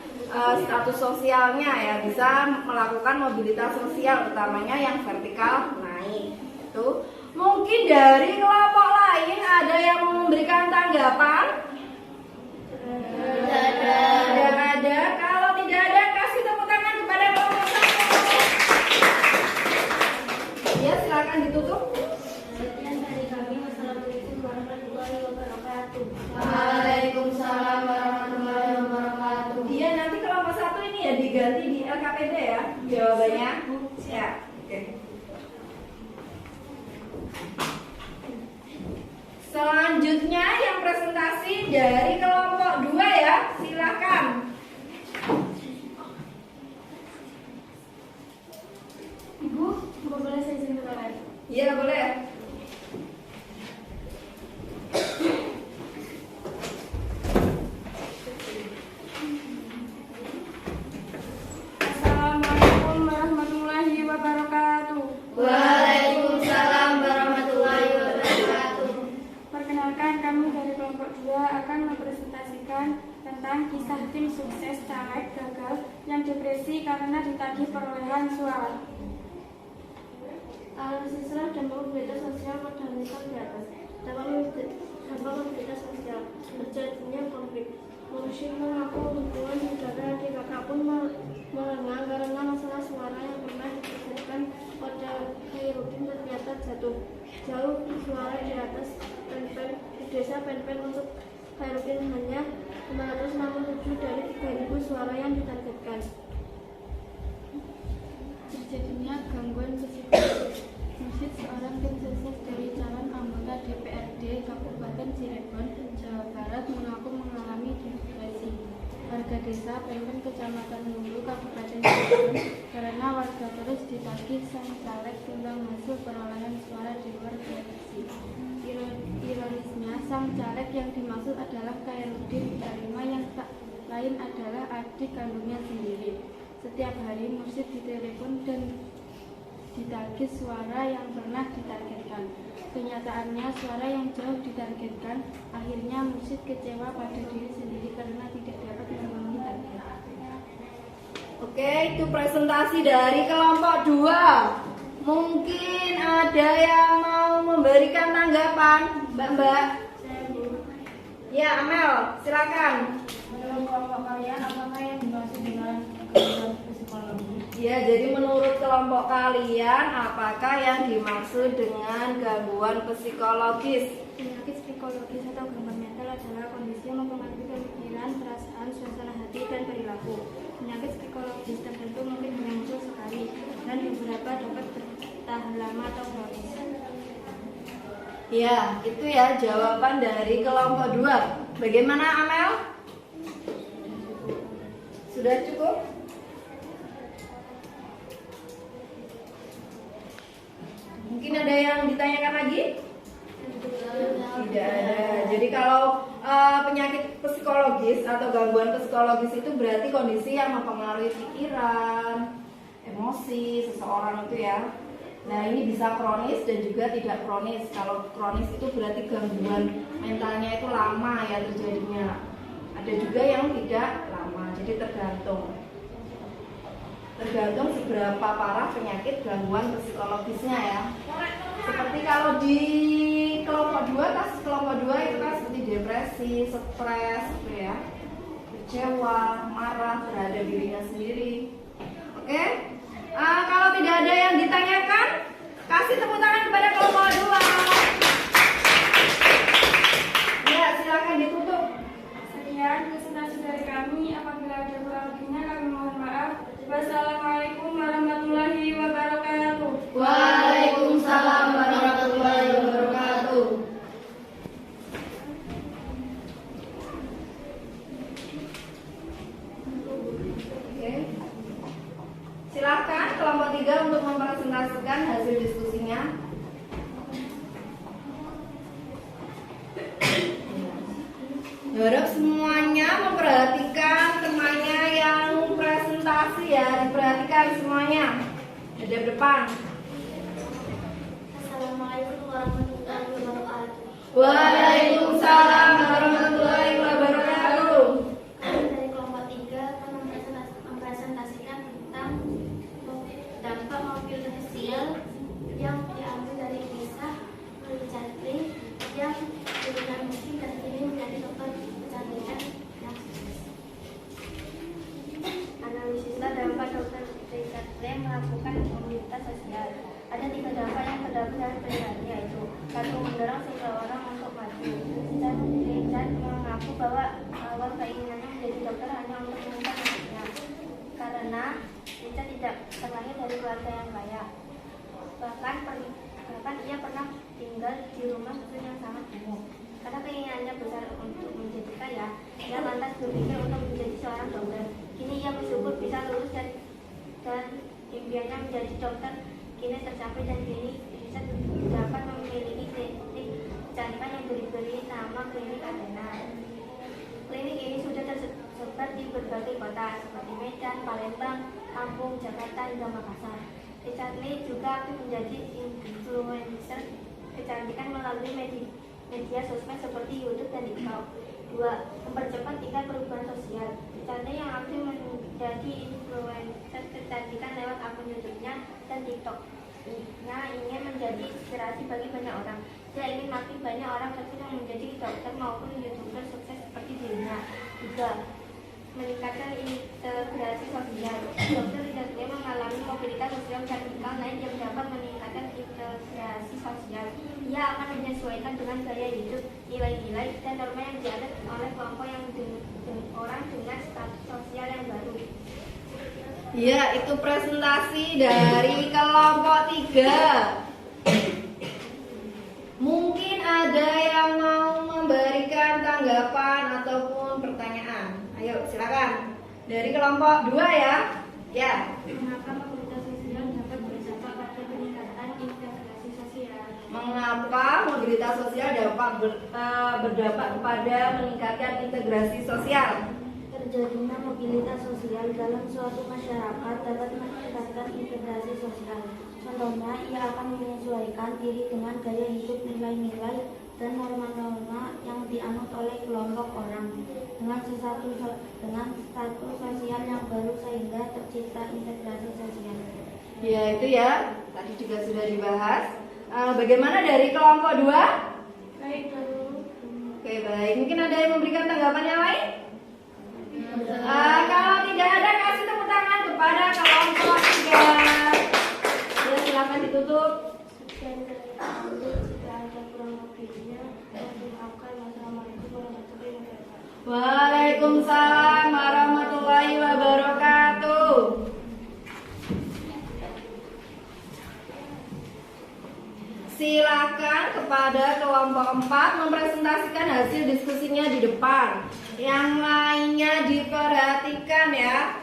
status sosialnya ya, bisa melakukan mobilitas sosial utamanya yang vertikal naik. Itu mungkin dari kelompok lain ada yang memberikan tanggapan? Tidak ada. Kalau tidak ada, kasih tepuk tangan kepada kelompok 1. Ya, silakan ditutup. Sekian dari kami. Wassalamualaikum warahmatullahi wabarakatuh. Waalaikumsalam warahmatullahi wabarakatuh. Iya, nanti kelompok 1 ini ya diganti di LKPD ya jawabannya. Ya, oke. Selanjutnya yang presentasi dari kelompok 2 ya, silakan. Ibu, boleh saya izin kenalan? Iya, boleh. kisah tim sukses caleg gagal yang depresi karena ditagih perolehan suara. Analisis dan mobilitas sosial pada misal di atas. Dampak mobilitas sosial terjadinya konflik. Mursyid mengaku hubungan saudara adik kakak pun melengah karena masalah suara yang pernah dipersiapkan pada Khairuddin ternyata jatuh jauh suara di atas pen-pen di desa pen-pen untuk Khairuddin hanya 567 dari 3.000 suara yang ditargetkan. Terjadinya gangguan psikologis. Mursyid, seorang tim sukses dari calon anggota DPRD Kabupaten Cirebon, Jawa Barat, mengaku mengalami depresi. Warga desa Pempen Kecamatan Hulu, Kabupaten Cirebon, karena warga terus ditagih sang caleg timbang hasil perolehan suara di luar prediksi. Ironisnya, sang caleg yang dimaksud adalah Khairuddin Tarima yang tak lain adalah adik kandungnya sendiri. Setiap hari Mursyid ditelepon dan ditagih suara yang pernah ditargetkan. Kenyataannya suara yang jauh ditargetkan. Akhirnya Mursyid kecewa pada diri sendiri karena tidak dapat memenuhi target. Oke, itu presentasi dari kelompok 2. Mungkin ada yang mau memberikan tanggapan, Mbak. Ya, Amel, silakan. Menurut kelompok kalian, apakah yang dimaksud dengan gangguan psikologi? Ya, jadi menurut kelompok kalian, apakah yang dimaksud dengan gangguan psikologis? Penyakit psikologis atau gangguan mental adalah kondisi yang mempengaruhi pemikiran, perasaan, suasana hati, dan perilaku. Penyakit psikologis tertentu mungkin hanya muncul sekali, dan beberapa dapat bertahan lama atau kronis. Ya, itu ya jawaban dari kelompok 2. Bagaimana, Amel? Sudah cukup? Mungkin ada yang ditanyakan lagi? Tidak ada. Jadi kalau penyakit psikologis atau gangguan psikologis itu berarti kondisi yang mempengaruhi pikiran, emosi seseorang itu ya. Nah, ini bisa kronis dan juga tidak kronis. Kalau kronis itu berarti gangguan mentalnya itu lama ya terjadinya. Ada juga yang tidak lama, jadi tergantung seberapa parah penyakit gangguan psikologisnya ya. Seperti kalau di kelompok 2, kasus kelompok 2 itu kan seperti depresi, stres gitu ya, kecewa, marah terhadap dirinya sendiri. Oke? Kalau tidak ada yang ditanyakan, kasih tepuk tangan kepada kelompok 2. Ya, silakan ditutup. Sekian presentasi dari kami. Apabila ada kurang lebihnya kami mohon maaf. Wassalamualaikum warahmatullahi wabarakatuh. Waalaikumsalam warahmatullahi wabarakatuh. Oke. Silakan kelompok 3 untuk mempresentasikan hasil diskusinya. Harap semuanya memperhatikan temannya yang presentasi ya, diperhatikan semuanya. Hadap depan. Assalamualaikum warahmatullahi wabarakatuh. Waalaikumsalam warahmatullahi wabarakatuh. Kami dari kelompok 3 akan mempresentasikan tentang dampak mobilitas sosial yang diambil dari kisah Richard Lee yang dulunya miskin dan kini menjadi dokter kecantikan yang sukses. Analisislah dampak dokter Richard Lee melakukan mobilitas sosial. Ada 3 dampak yang terdapat dari penelitian, yaitu 1. Mendorong seseorang untuk maju. Dan Richard mengaku bahwa awal keinginannya menjadi dokter hanya untuk menyimpan hidupnya, karena Richard tidak terlahir dari keluarga yang kaya. Bahkan ia pernah tinggal di rumah susun yang sangat kumuh. Karena keinginannya besar untuk menjadi kaya, ia lantas berpikir untuk menjadi seorang dokter. Kini ia bersyukur bisa lulus dan impiannya menjadi dokter kini tercapai, dan kini Richard dapat memiliki klinik kecantikan yang diberi nama Klinik Adena. Klinik ini sudah tersebar di berbagai kota seperti Medan, Palembang, Lampung, Jakarta, hingga Makassar. Richard Lee juga aktif menjadi influencer kecantikan melalui media sosmed seperti YouTube dan TikTok. 2. mempercepat tingkat perubahan sosial. Misalnya yang aktif menjadi influencer kecantikan lewat akun YouTube-nya dan TikTok-nya ingin menjadi inspirasi bagi banyak orang. Dia ingin makin banyak orang kecil yang menjadi dokter maupun YouTuber sukses seperti dirinya. Juga meningkatkan integrasi sosial. Dokter tidak mengalami mobilitas sosial vertikal naik yang dapat meningkatkan integrasi sosial. Ia akan menyesuaikan dengan gaya hidup, nilai-nilai, dan norma yang dianut oleh kelompok yang orang dengan status sosial yang baru. Ya, itu presentasi dari kelompok 3. Mungkin ada yang mau memberikan tanggapan ataupun pertanyaan. Ayo, silakan. Dari kelompok 2 ya. Ya. Mengapa mobilitas sosial dapat berdampak pada peningkatan integrasi sosial? Mengapa mobilitas sosial dapat berdampak kepada meningkatkan integrasi sosial? Terjadinya mobilitas sosial dalam suatu masyarakat dapat meningkatkan integrasi sosial. Contohnya, ia akan menyesuaikan diri dengan gaya hidup, nilai-nilai, dan norma-norma yang dianut oleh kelompok orang dengan status sosial yang baru sehingga tercipta integrasi sosial. Ya, itu ya. Tadi juga sudah dibahas. Bagaimana dari kelompok 2? Baik, dulu. Oke, baik. Mungkin ada yang memberikan tanggapan yang lain? Kalau tidak ada, kasih tepuk tangan kepada kelompok 3. Ya, silakan ditutup. Dan jika ada kurang lebihnya, maafkan. Wassalamualaikum warahmatullahi wabarakatuh. Waalaikumsalam warahmatullahi wabarakatuh. Silakan kepada kelompok 4 mempresentasikan hasil diskusinya di depan. Yang lainnya diperhatikan ya.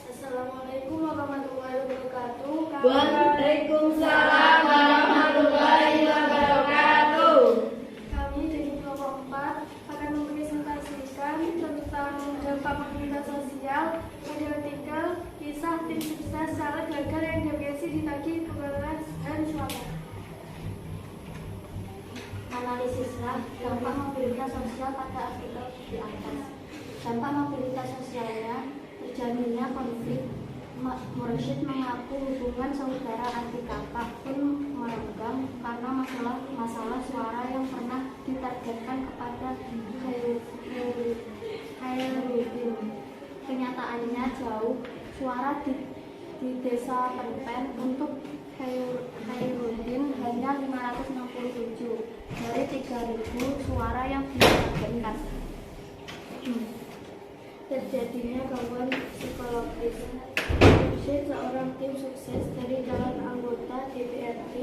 Assalamualaikum warahmatullahi wabarakatuh. Waalaikumsalam warahmatullahi wabarakatuh. Kami dari kelompok 4 akan mempresentasikan tentang dampak mobilitas sosial pada artikel kisah tim sukses salah gagal yang diagesi dibagi kebanggaan dan suara. Analisislah dampak mobilitas sosial pada artikel di atas. Dampak mobilitas sosialnya terjaminnya konflik. Mursyid mengaku hubungan saudara anti kapak pun merenggang karena masalah suara yang pernah ditargetkan kepada Khairuddin. Kenyataannya jauh. Suara di desa Penpen untuk Khairuddin hanya 567 dari 3.000 suara yang ditargetkan. Terjadinya gangguan psikologis. Mursyid, seorang tim sukses dari calon anggota DPRD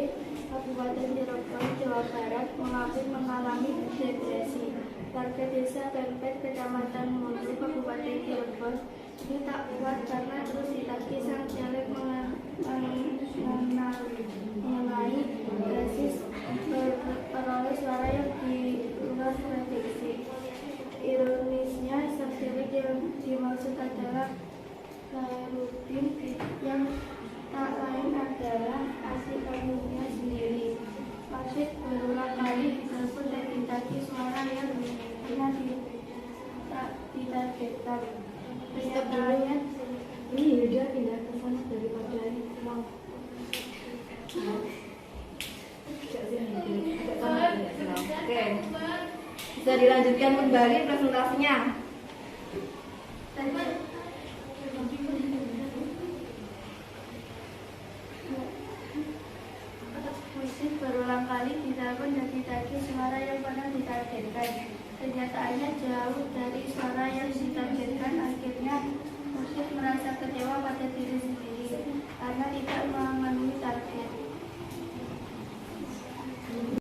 Kabupaten Cirebon, Jawa Barat, mengaku mengalami depresi. Warga desa Pempet, Kecamatan Mundu, Kabupaten Cirebon, ini tak kuat karena terus ditagih sang caleg mengenai basis peroleh suara yang di luar prediksi. Ironisnya, tersilik yang dimaksud adalah Khairuddin yang tak lain adalah asli kampungnya sendiri. Mursyid berulang kali ditelepon dan ditagih suara yang pernah ditargetkan. Kenyataannya, ini Yuda pindah ke sana daripada mau. Oke. Bisa dilanjutkan kembali presentasinya. Mursyid berulang kali ditelepon dan ditagih suara yang pernah ditargetkan. Kenyataannya jauh dari suara yang ditargetkan. Akhirnya Mursyid merasa kecewa pada diri sendiri karena tidak memenuhi target.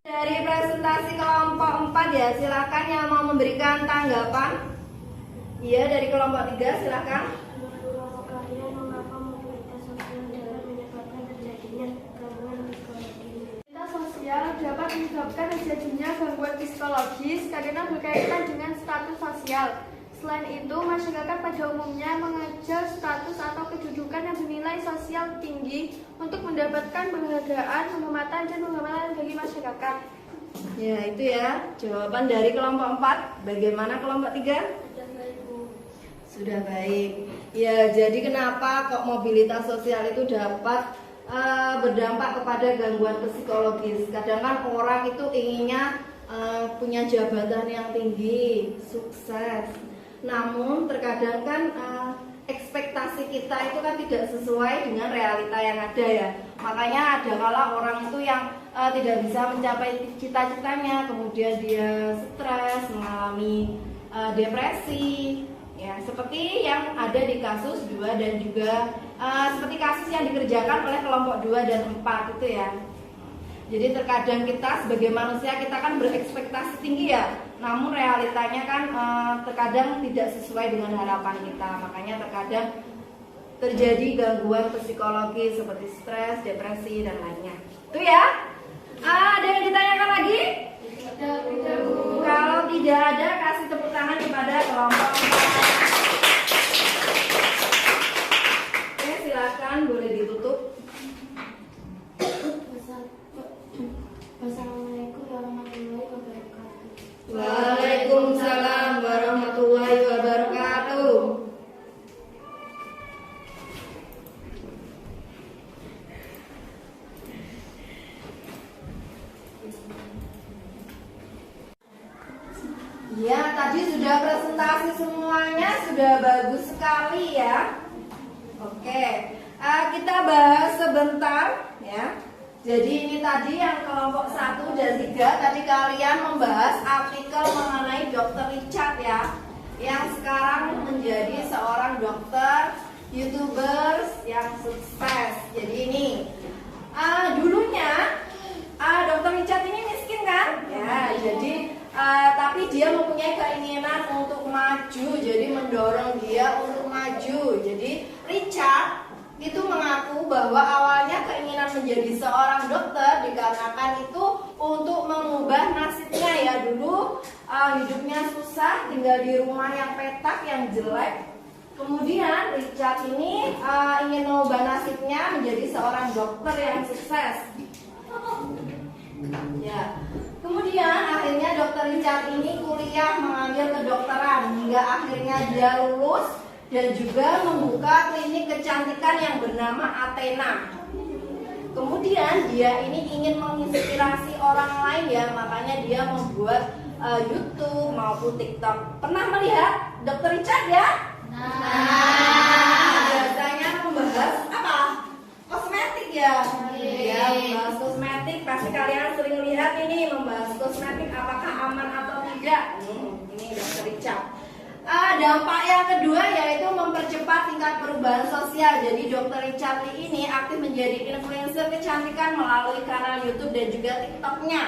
Dari presentasi kelompok 4 ya, silakan yang mau memberikan tanggapan. Iya, dari kelompok 3 silakan. Menurut kalian, mengapa mobilitas sosial dapat menyebabkan terjadinya gangguan psikologis? Mobilitas sosial dapat menyebabkan terjadinya gangguan psikologis karena berkaitan dengan status sosial. Selain itu, masyarakat pada umumnya mengejar status atau kedudukan yang bernilai sosial tinggi untuk mendapatkan penghargaan, penghormatan, dan penghormatan dari masyarakat. Ya, itu ya jawaban dari kelompok 4. Bagaimana kelompok 3? Sudah baik. Ya, jadi kenapa kok mobilitas sosial itu dapat berdampak kepada gangguan psikologis? Kadang kan orang itu inginnya punya jabatan yang tinggi, sukses. Namun terkadang kan ekspektasi kita itu kan tidak sesuai dengan realita yang ada ya. Makanya ada kala orang itu yang tidak bisa mencapai cita-citanya, kemudian dia stres, mengalami depresi. Ya, seperti yang ada di kasus 2 dan juga seperti kasus yang dikerjakan oleh kelompok 2 dan 4 itu ya. Jadi terkadang kita sebagai manusia kita kan berekspektasi tinggi ya, namun realitanya kan terkadang tidak sesuai dengan harapan kita. Makanya terkadang terjadi gangguan psikologi seperti stres, depresi dan lainnya. Itu ya. Ada yang ditanyakan lagi? Kalau tidak ada, kasih tepuk tangan kepada kelompok 4. Oke, silakan boleh ditutup. Wassalamualaikum warahmatullahi wabarakatuh. Waalaikumsalam warahmatullahi wabarakatuh. Ya, tadi sudah presentasi semuanya, sudah bagus sekali ya. Oke, kita bahas sebentar ya. Jadi ini tadi yang kelompok 1 dan 3 tadi kalian membahas artikel mengenai Dr. Richard ya, yang sekarang menjadi seorang dokter, YouTubers yang sukses. Jadi ini dulunya Dr. Richard ini miskin kan? Ya, jadi tapi dia mempunyai keinginan untuk maju, jadi mendorong dia untuk maju. Jadi Richard itu mengaku bahwa awalnya keinginan menjadi seorang dokter dikarenakan itu untuk mengubah nasibnya ya. Dulu hidupnya susah, tinggal di rumah yang petak, yang jelek. Kemudian Richard ini ingin mengubah nasibnya menjadi seorang dokter yang sukses. Ya. Kemudian akhirnya Dr. Richard ini kuliah mengambil kedokteran hingga akhirnya dia lulus dan juga membuka klinik kecantikan yang bernama Athena. Kemudian dia ini ingin menginspirasi orang lain ya, makanya dia membuat YouTube maupun TikTok. Pernah melihat Dr. Richard ya? Biasanya membahas apa? Kosmetik ya? Ya, membahas kosmetik. Pasti kalian sering lihat ini membahas kosmetik apakah aman atau tidak. Ini Dr. Richard. Dampak yang kedua yaitu mempercepat tingkat perubahan sosial. Jadi Dr. Richard Lee ini aktif menjadi influencer kecantikan melalui kanal YouTube dan juga TikToknya.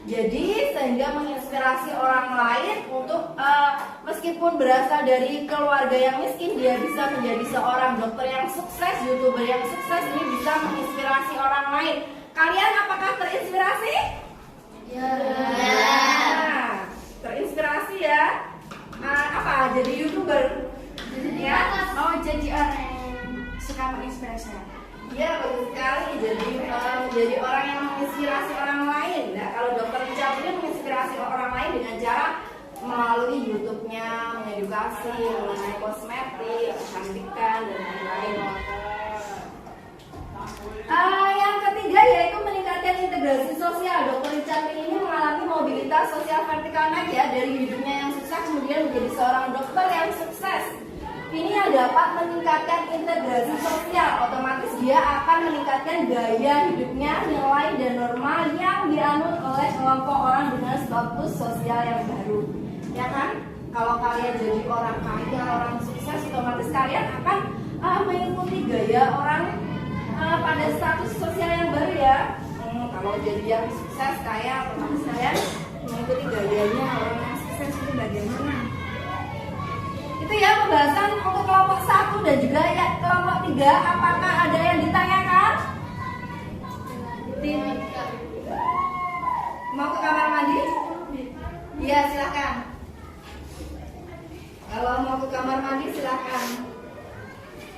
Jadi sehingga menginspirasi orang lain untuk meskipun berasal dari keluarga yang miskin, dia bisa menjadi seorang dokter yang sukses, YouTuber yang sukses. Ini bisa menginspirasi orang lain. Kalian apakah terinspirasi? Ya. Terinspirasi ya. Apa jadi YouTuber? Ya? Oh, jadi orang yang suka menginspirasi. Iya, bagus sekali. Jadi orang yang menginspirasi orang lain. Nah, kalau Dr. Richard ini menginspirasi orang lain dengan cara melalui YouTube-nya, mengedukasi mengenai kosmetik, kecantikan dan lain-lain. Yang ketiga yaitu meningkatkan integrasi sosial. Dr. Richard ini mengalami mobilitas sosial vertikal naik ya, dari hidupnya yang sukses kemudian menjadi seorang dokter yang sukses. Ini yang dapat meningkatkan integrasi sosial. Otomatis dia akan meningkatkan gaya hidupnya, nilai dan norma yang dianut oleh kelompok orang dengan status sosial yang baru. Ya kan? Kalau kalian jadi orang kaya, orang sukses, otomatis kalian akan mengikuti gaya orang pada status sosial yang baru ya. Kalau jadi yang sukses, kaya, otomatis kalian mengikuti gayanya orang yang sukses itu bagaimana? Itu ya pembahasan untuk kelompok 1 dan juga ya kelompok 3. Apakah ada yang ditanyakan? Mau ke kamar mandi? Iya, silakan. Kalau mau ke kamar mandi silakan.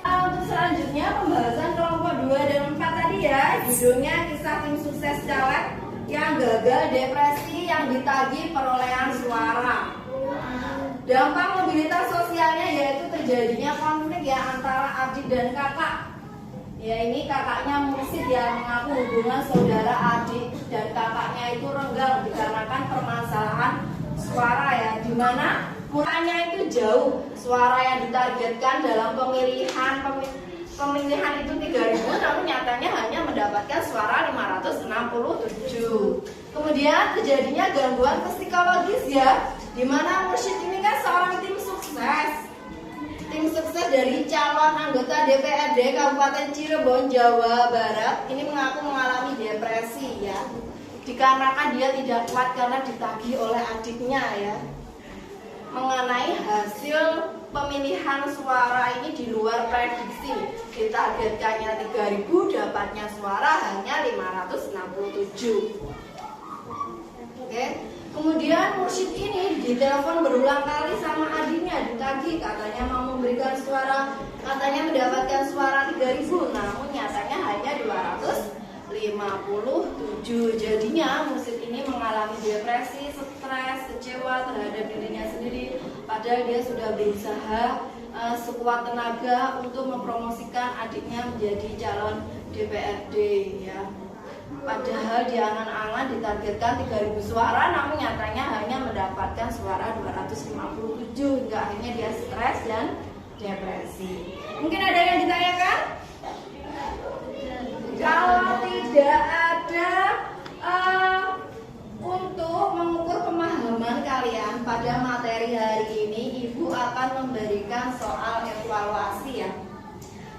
Untuk selanjutnya pembahasan kelompok 2 dan 4 tadi ya. Judulnya kisah tim sukses caleg yang gagal depresi yang ditagih perolehan suara. Dampak mobilitas sosialnya yaitu terjadinya konflik ya antara adik dan kakak. Ya ini kakaknya Mursid yang mengaku hubungan saudara adik dan kakaknya itu renggang dikarenakan permasalahan suara ya, dimana murahnya itu jauh. Suara yang ditargetkan dalam pemilihan itu 3.000, namun nyatanya hanya mendapatkan suara 567. Kemudian terjadinya gangguan psikologis ya, dimana Mursid ini kan seorang tim sukses dari calon anggota DPRD Kabupaten Cirebon, Jawa Barat. Ini mengaku mengalami depresi ya, dikarenakan dia tidak kuat karena ditagih oleh adiknya ya. Mengenai hasil pemilihan suara ini di luar prediksi, ditargetkannya 3.000, dapatnya suara hanya 567. Oke. Kemudian Mursid ini ditelepon berulang kali sama adiknya, ditagih katanya mau memberikan suara, katanya mendapatkan suara 3.000, namun nyatanya hanya 257. Jadinya Mursid ini mengalami depresi, stres, kecewa terhadap dirinya sendiri, padahal dia sudah berusaha sekuat tenaga untuk mempromosikan adiknya menjadi calon DPRD ya. Padahal di angan-angan ditargetkan 3.000 suara, namun nyatanya hanya mendapatkan suara 257, hingga akhirnya dia stres dan depresi. Mungkin ada yang ditanyakan? Kalau tidak ada, untuk mengukur pemahaman kalian pada materi hari ini, Ibu akan memberikan soal evaluasi ya.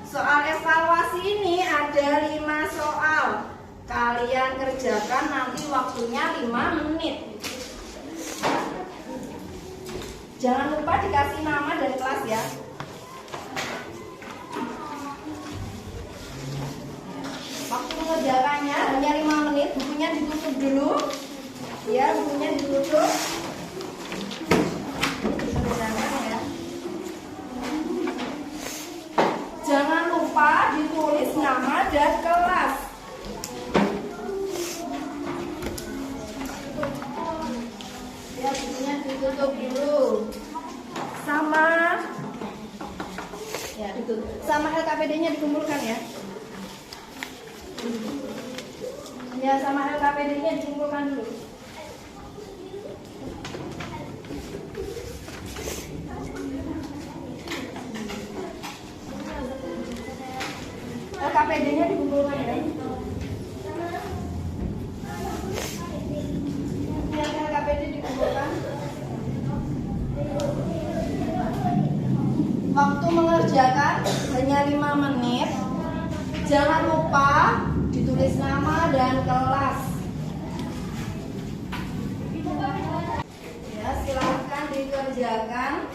Soal evaluasi ini ada 5 soal. Kalian kerjakan nanti waktunya 5 menit. Jangan lupa dikasih nama dan kelas ya. Waktu mengerjakannya hanya 5 menit. Bukunya ditutup dulu. Ya, bukunya ditutup. Ya. Jangan lupa ditulis nama dan kelas. Ya, bukunya ditutup dulu. Sama ya, ditutup. Sama LKPD-nya dikumpulkan ya. Ya, sama LKPD-nya dikumpulkan dulu. LKPD-nya dikumpulkan ya. Ya, LKPD dikumpulkan. Waktu mengerjakan hanya 5 menit. Jangan lupa ditulis nama dan kelas. Ya, silakan dikerjakan.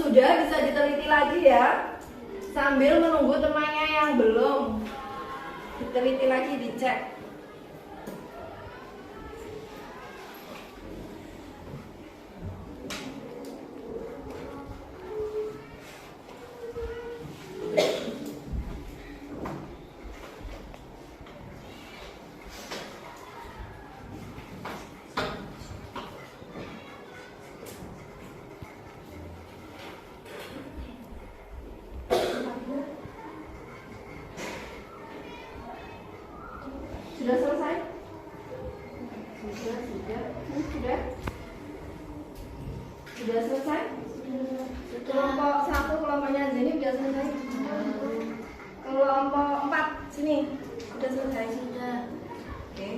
sudah bisa diteliti lagi ya. Sambil menunggu temannya yang belum, diteliti lagi, dicek. Sudah selesai? Sudah selesai? Kelompok 1 kelompoknya Zeni sudah selesai? Kelompok 4 sini sudah selesai? Sudah. Oke.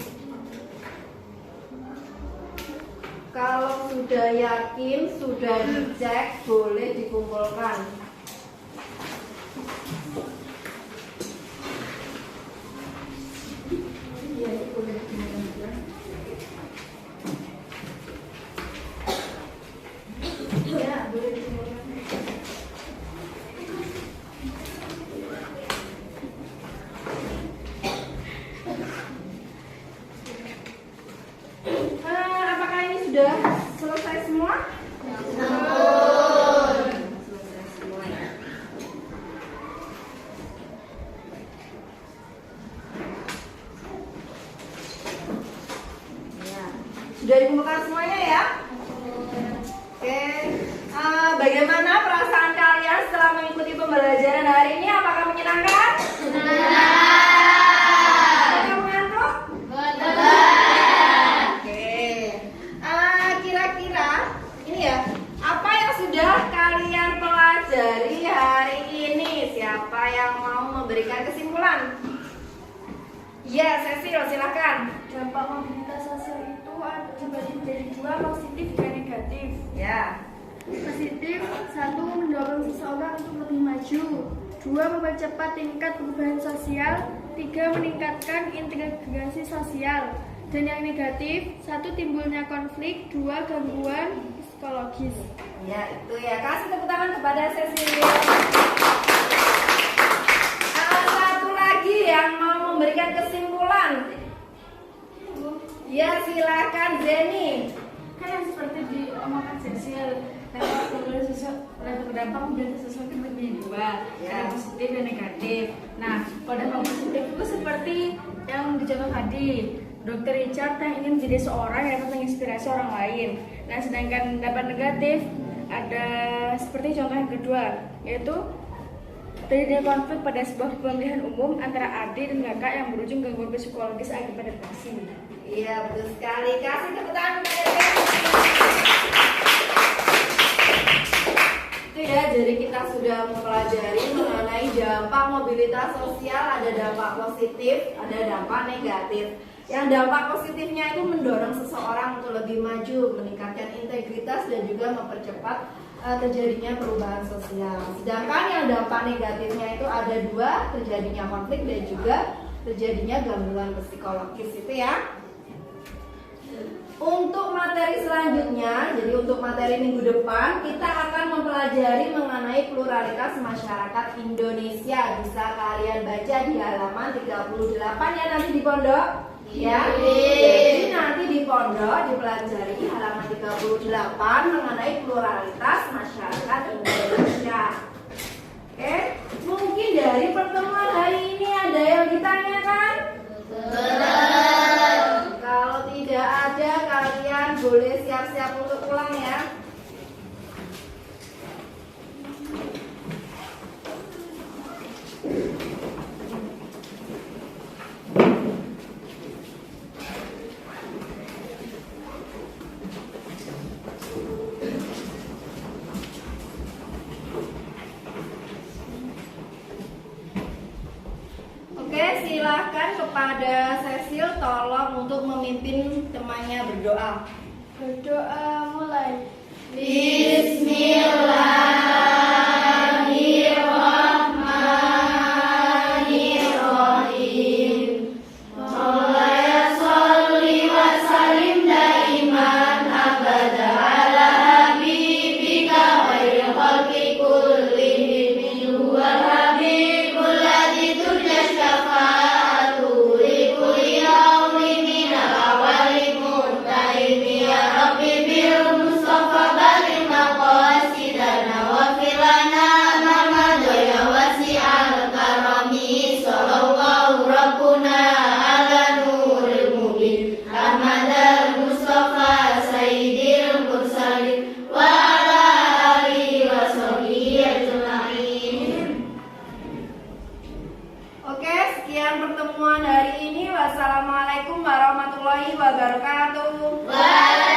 Kalau sudah yakin, sudah dicek, boleh dikumpulkan. Apakah ini sudah selesai semua? Selesai semua ya. Sudah dikumpulkan semuanya ya? Oke. Bagaimana perasaan kalian setelah mengikuti pembelajaran hari ini? Apakah menyenangkan? Apakah mengantuk? Oke. Kira-kira ini ya, apa yang sudah kalian pelajari hari ini? Siapa yang mau memberikan kesimpulan? Ya, Cecil, silakan. Dampak mobilitas sosial itu dibagi menjadi 2, positif dan negatif. Ya. Positif, 1. Mendorong seseorang untuk lebih maju. 2. Mempercepat tingkat perubahan sosial. 3. Meningkatkan integrasi sosial. Dan yang negatif, 1. Timbulnya konflik. 2. Gangguan psikologis. Ya, itu ya. Kasih tepuk tangan kepada Cecil. Satu lagi yang mau memberikan kesimpulan. Ya, silakan Zeni. Kan yang seperti diomongkan Cecil, dampak mobilitas sosial itu menjadi 2, Ya. ada positif dan negatif. Nah, pada dampak positif itu seperti yang dicontoh tadi, Dr. Richard yang ingin menjadi seorang yang dapat menginspirasi orang lain. Nah, sedangkan dampak negatif ada seperti contoh yang kedua, yaitu terjadi konflik pada sebuah pemilihan umum antara adik dan kakak yang berujung gangguan psikologis akibat depresi. Iya, betul sekali. Kasih tepuk tangan kepada Zeni. Itu ya, jadi kita sudah mempelajari mengenai dampak mobilitas sosial. Ada dampak positif, ada dampak negatif. Yang dampak positifnya itu mendorong seseorang untuk lebih maju, meningkatkan integritas dan juga mempercepat terjadinya perubahan sosial. Sedangkan yang dampak negatifnya itu ada 2, terjadinya konflik dan juga terjadinya gangguan psikologis itu ya. Untuk materi selanjutnya, jadi untuk materi minggu depan, kita akan mempelajari mengenai pluralitas masyarakat Indonesia. Bisa kalian baca di halaman 38 ya nanti di pondok. Ya, jadi nanti di pondok dipelajari halaman 38 mengenai pluralitas masyarakat Indonesia. Oke, mungkin dari pertemuan hari ini ada yang ditanyakan? Kalau tidak ada, kalian boleh siap-siap untuk pulang ya. Oke, silahkan kepada Cecil tolong untuk memimpin temannya berdoa. Berdoa mulai. Bismillahirrahmanirrahim. Maulaya sholli wa sallim daiman abada ala habibika khairil khalqi hari ini. Wassalamualaikum warahmatullahi wabarakatuh. Waalaikumsalam.